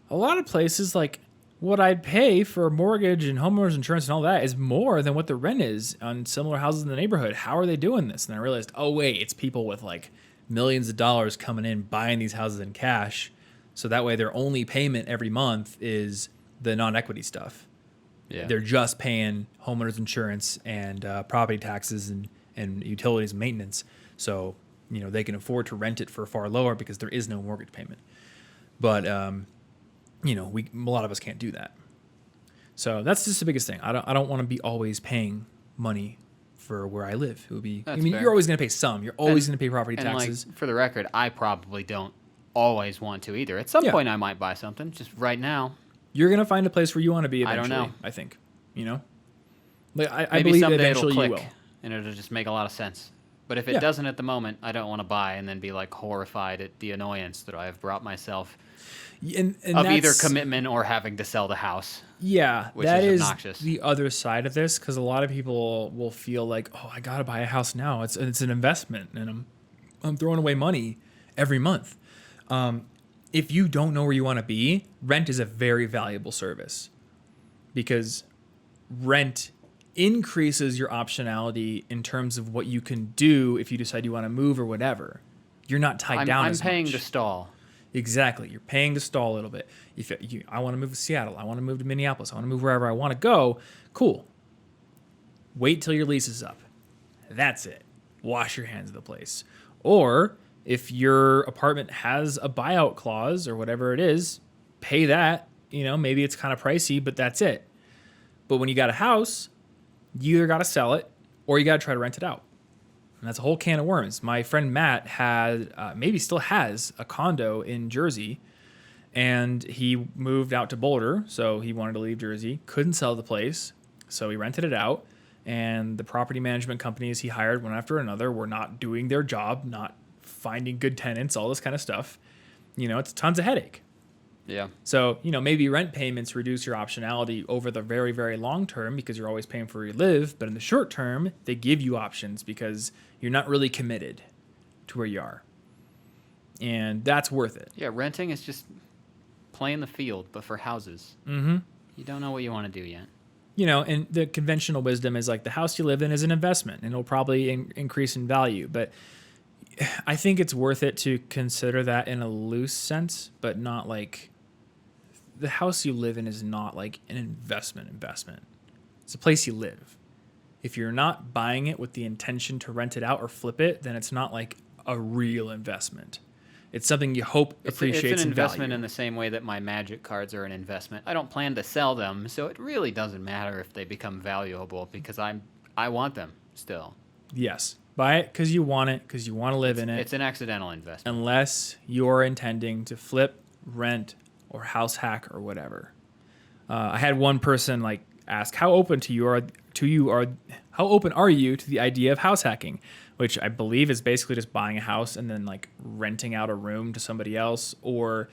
a lot of places, like what I'd pay for a mortgage and homeowners insurance and all that is more than what the rent is on similar houses in the neighborhood. How are they doing this? And I realized, oh wait, it's people with like millions of dollars coming in, buying these houses in cash. So that way their only payment every month is the non-equity stuff. Yeah. They're just paying homeowners insurance and property taxes and utilities and maintenance. So, they can afford to rent it for far lower because there is no mortgage payment. But, a lot of us can't do that. So that's just the biggest thing. I don't want to be always paying money for where I live. It would be, fair. You're always going to pay some. You're always going to pay property taxes. Like, for the record, I probably don't always want to either. At some point, I might buy something. Just right now, you're going to find a place where you want to be eventually. I don't know. I think, Like I believe someday eventually it'll click, you will. And it'll just make a lot of sense. But if it doesn't at the moment, I don't want to buy and then be like horrified at the annoyance that I have brought myself and of either commitment or having to sell the house. Yeah, which that is obnoxious. The other side of this, because a lot of people will feel like, oh, I got to buy a house now. It's an investment, and I'm throwing away money every month. If you don't know where you want to be, rent is a very valuable service because rent increases your optionality in terms of what you can do if you decide you want to move or whatever. You're not tied down as much. I'm paying to stall. Exactly. You're paying to stall a little bit. If I want to move to Seattle, I want to move to Minneapolis, I want to move wherever I want to go, cool. Wait till your lease is up. That's it. Wash your hands of the place. Or if your apartment has a buyout clause or whatever it is, pay that. Maybe it's kind of pricey, but that's it. But when you got a house, you either got to sell it or you got to try to rent it out. And that's a whole can of worms. My friend Matt had, maybe still has, a condo in Jersey, and he moved out to Boulder, so he wanted to leave Jersey. Couldn't sell the place, so he rented it out. And the property management companies he hired one after another were not doing their job, not finding good tenants, all this kind of stuff. It's tons of headache. Yeah. So, maybe rent payments reduce your optionality over the very, very long term because you're always paying for where you live. But in the short term, they give you options because you're not really committed to where you are. And that's worth it. Yeah, renting is just playing the field, but for houses. Mm-hmm. You don't know what you want to do yet. And the conventional wisdom is like the house you live in is an investment and it'll probably increase in value. But I think it's worth it to consider that in a loose sense, but not like the house you live in is not like an investment. It's a place you live. If you're not buying it with the intention to rent it out or flip it, then it's not like a real investment. It's something you hope appreciates in value. It's an investment in the same way that my Magic cards are an investment. I don't plan to sell them, so it really doesn't matter if they become valuable because I want them still. Yes. Buy it because you want it, because you want to live in it. It's an accidental investment. Unless you're intending to flip, rent, or house hack or whatever. I had one person ask, how open how open are you to the idea of house hacking? Which I believe is basically just buying a house and then renting out a room to somebody else. Or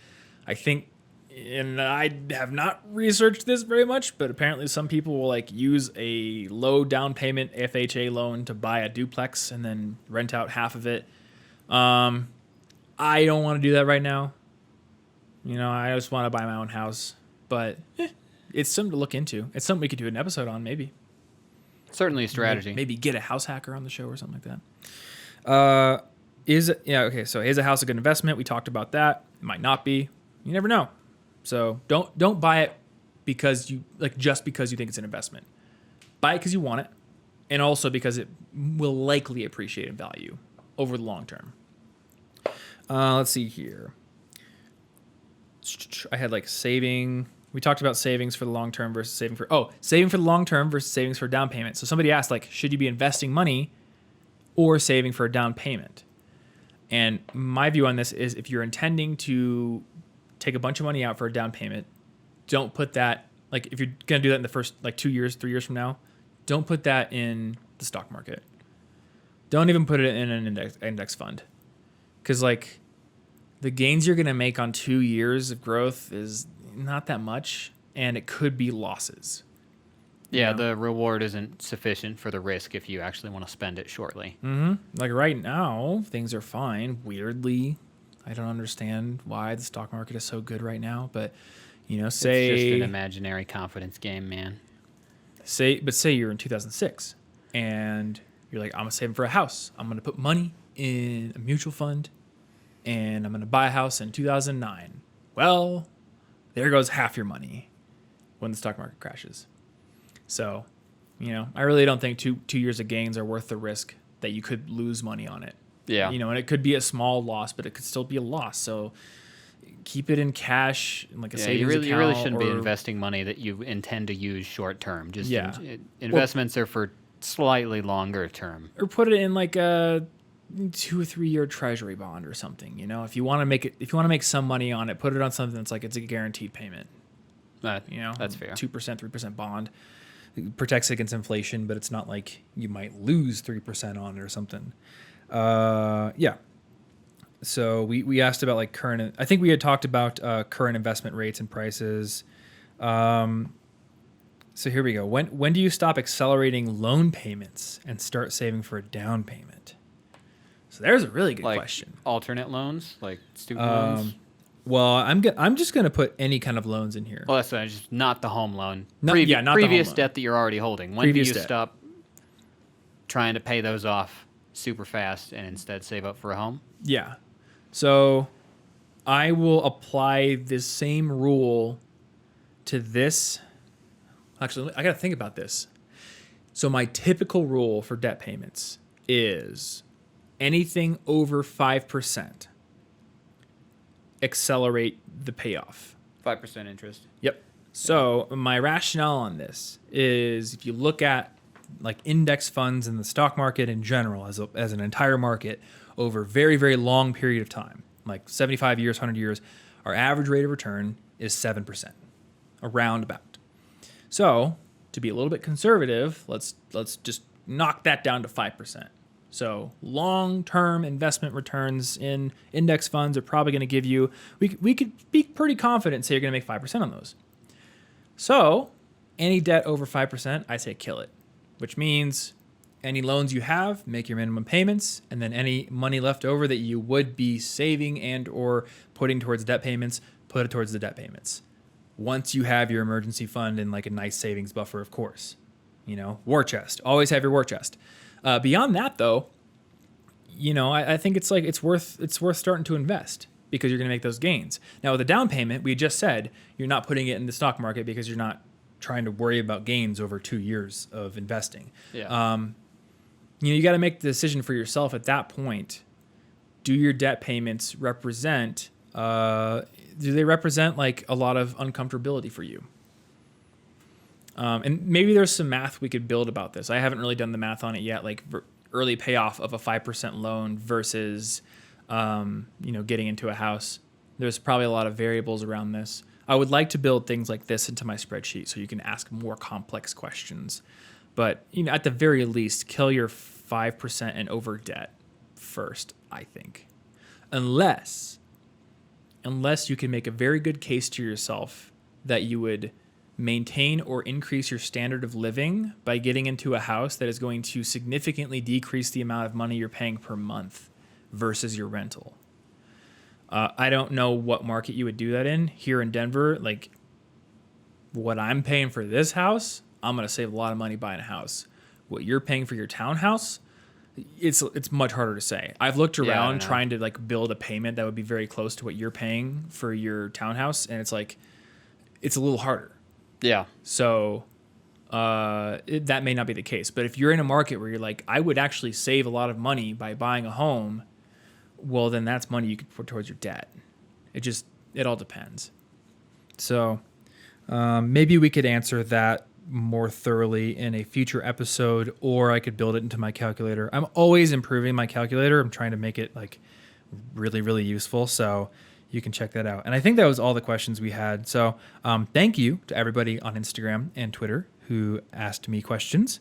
I think, and I have not researched this very much, but apparently some people will use a low down payment FHA loan to buy a duplex and then rent out half of it. I don't want to do that right now. I just want to buy my own house, but it's something to look into. It's something we could do an episode on, maybe. Certainly a strategy. Maybe get a house hacker on the show or something like that. So is a house a good investment? We talked about that. It might not be. You never know. So don't buy it because just because you think it's an investment. Buy it because you want it, and also because it will likely appreciate in value over the long term. Let's see here. I had saving. We talked about savings for the long term versus saving for the long term versus savings for down payment. So somebody asked should you be investing money or saving for a down payment? And my view on this is if you're intending to take a bunch of money out for a down payment, don't put that if you're going to do that in the first 2 years, 3 years from now, don't put that in the stock market. Don't even put it in an index fund. Cuz the gains you're going to make on 2 years of growth is not that much, and it could be losses. Yeah, the reward isn't sufficient for the risk if you actually want to spend it shortly. Mm-hmm. Right now, things are fine. Weirdly, I don't understand why the stock market is so good right now, but say it's just an imaginary confidence game, man. Say you're in 2006 and you're I'm gonna save for a house. I'm gonna put money in a mutual fund, and I'm gonna buy a house in 2009. Well, there goes half your money when the stock market crashes. So, I really don't think two years of gains are worth the risk that you could lose money on it. Yeah. And it could be a small loss, but it could still be a loss. So keep it in cash, in a savings account. You really shouldn't be investing money that you intend to use short term. Just investments are for slightly longer term. Or put it in a 2 or 3 year treasury bond or something. If you want to make some money on it, put it on something that's it's a guaranteed payment. That's fair. 2%, 3% bond. It protects against inflation, but it's not you might lose 3% on it or something. Yeah. So we asked about current. I think we had talked about current investment rates and prices. So here we go. When do you stop accelerating loan payments and start saving for a down payment? So there's a really good question. Alternate loans, student loans. Well, I'm just gonna put any kind of loans in here. Well, that's just not the home loan. Not the home previous loan. Debt that you're already holding. When do you stop trying to pay those off super fast and instead save up for a home? Yeah. So I will apply this same rule to this. Actually, I got to think about this. So my typical rule for debt payments is anything over 5%, accelerate the payoff. 5% interest. Yep. So my rationale on this is if you look at like index funds in the stock market in general, as an entire market over very, very long period of time, like 75 years, 100 years, our average rate of return is 7%, around about. So to be a little bit conservative, let's just knock that down to 5%. So long-term investment returns in index funds are probably going to give you, we could be pretty confident say you're going to make 5% on those. So any debt over 5%, I say kill it, which means any loans you have, make your minimum payments, and then any money left over that you would be saving and or putting towards debt payments, put it towards the debt payments. Once you have your emergency fund and like a nice savings buffer, of course. War chest. Always have your war chest. Beyond that, though, I think it's worth starting to invest because you're going to make those gains. Now, with a down payment, we just said you're not putting it in the stock market because you're not trying to worry about gains over 2 years of investing. Yeah. You got to make the decision for yourself at that point. Do your debt payments represent? Do they represent like a lot of uncomfortability for you? And maybe there's some math we could build about this. I haven't really done the math on it yet, like early payoff of a 5% loan versus, getting into a house. There's probably a lot of variables around this. I would like to build things like this into my spreadsheet so you can ask more complex questions. But at the very least, kill your 5% and over debt first, I think. Unless you can make a very good case to yourself that you would maintain or increase your standard of living by getting into a house that is going to significantly decrease the amount of money you're paying per month versus your rental. I don't know what market you would do that in. Here in Denver, like what I'm paying for this house, I'm going to save a lot of money buying a house. What you're paying for your townhouse, it's much harder to say. I've looked around trying to like build a payment that would be very close to what you're paying for your townhouse, and it's a little harder. Yeah. So that may not be the case. But if you're in a market where you're like, I would actually save a lot of money by buying a home, well, then that's money you could put towards your debt. It all depends. So maybe we could answer that more thoroughly in a future episode, or I could build it into my calculator. I'm always improving my calculator. I'm trying to make it like really, really useful. So you can check that out. And I think that was all the questions we had. So thank you to everybody on Instagram and Twitter who asked me questions.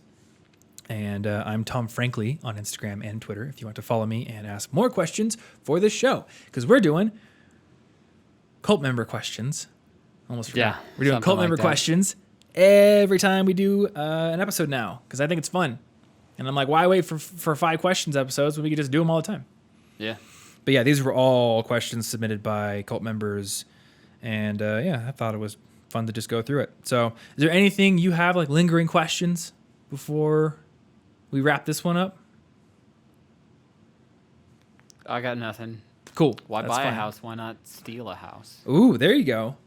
And I'm Tom Frankly on Instagram and Twitter if you want to follow me and ask more questions for this show. Because we're doing cult member questions. Almost forgot. Yeah, we're doing cult member questions every time we do an episode now. Because I think it's fun. And I'm like, why wait for 5 questions episodes when we can just do them all the time? Yeah. But yeah, these were all questions submitted by cult members. And I thought it was fun to just go through it. So is there anything you have, like lingering questions before we wrap this one up? I got nothing. Cool. Why buy a house? Why not steal a house? Ooh, there you go.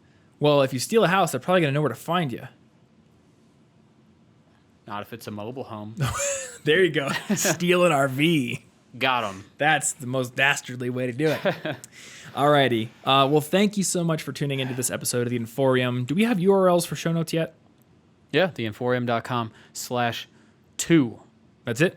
Well, if you steal a house, they're probably going to know where to find you. Not if it's a mobile home. There you go. Steal an RV. Got them. That's the most dastardly way to do it. Alrighty. Well, thank you so much for tuning into this episode of The Inforium. Do we have URLs for show notes yet? Yeah, theinforium.com/2. That's it?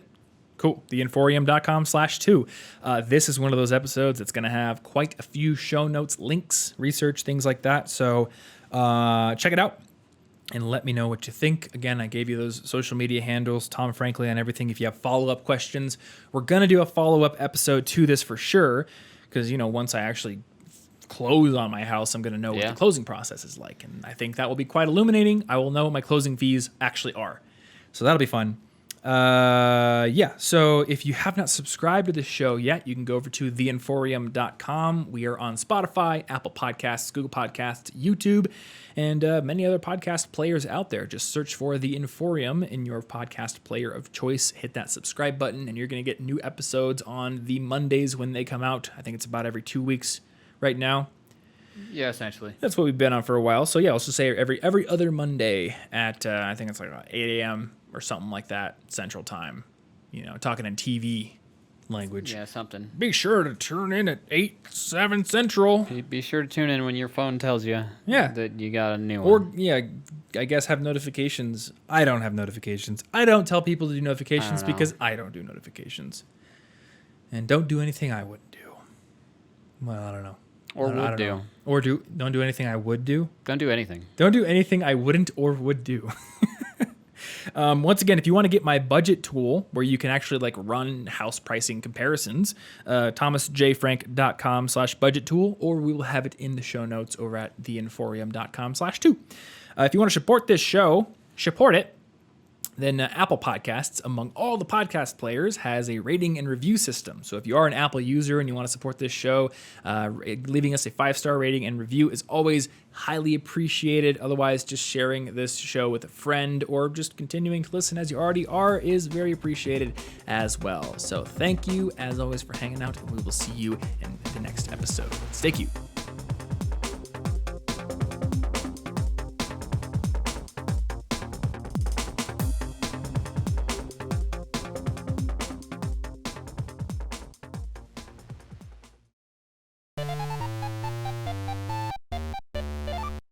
Cool. Theinforium.com/2. This is one of those episodes that's going to have quite a few show notes, links, research, things like that. So check it out and let me know what you think. Again, I gave you those social media handles, Tom Frankly on everything. If you have follow-up questions, we're going to do a follow-up episode to this for sure. Because, once I actually close on my house, I'm going to know what the closing process is like. And I think that will be quite illuminating. I will know what my closing fees actually are. So that'll be fun. So if you have not subscribed to this show yet, you can go over to theinforium.com. We are on Spotify, Apple Podcasts, Google Podcasts, YouTube, and many other podcast players out there. Just search for The Inforium in your podcast player of choice. Hit that subscribe button, and you're going to get new episodes on the Mondays when they come out. I think it's about every 2 weeks right now. Yeah, essentially. That's what we've been on for a while. So yeah, let's just say every other Monday at, I think it's like 8 a.m. or something like that, Central Time. Talking in TV language. Yeah, something. Be sure to tune in at 8/7 Central. Be sure to tune in when your phone tells you that you got a new one. Or, yeah, I guess have notifications. I don't have notifications. I don't tell people to do notifications because I don't do notifications. And don't do anything I wouldn't do. Well, I don't know. Or would do. Know. Or don't do anything I would do. Don't do anything. Don't do anything I wouldn't or would do. Once again, if you want to get my budget tool where you can actually like run house pricing comparisons, thomasjfrank.com/budget tool, or we will have it in the show notes over at theinforium.com/2. If you want to support this show, support it, then Apple Podcasts, among all the podcast players, has a rating and review system. So if you are an Apple user and you want to support this show, leaving us a 5-star rating and review is always highly appreciated. Otherwise, just sharing this show with a friend or just continuing to listen as you already are is very appreciated as well. So thank you, as always, for hanging out, and we will see you in the next episode. Stay cute.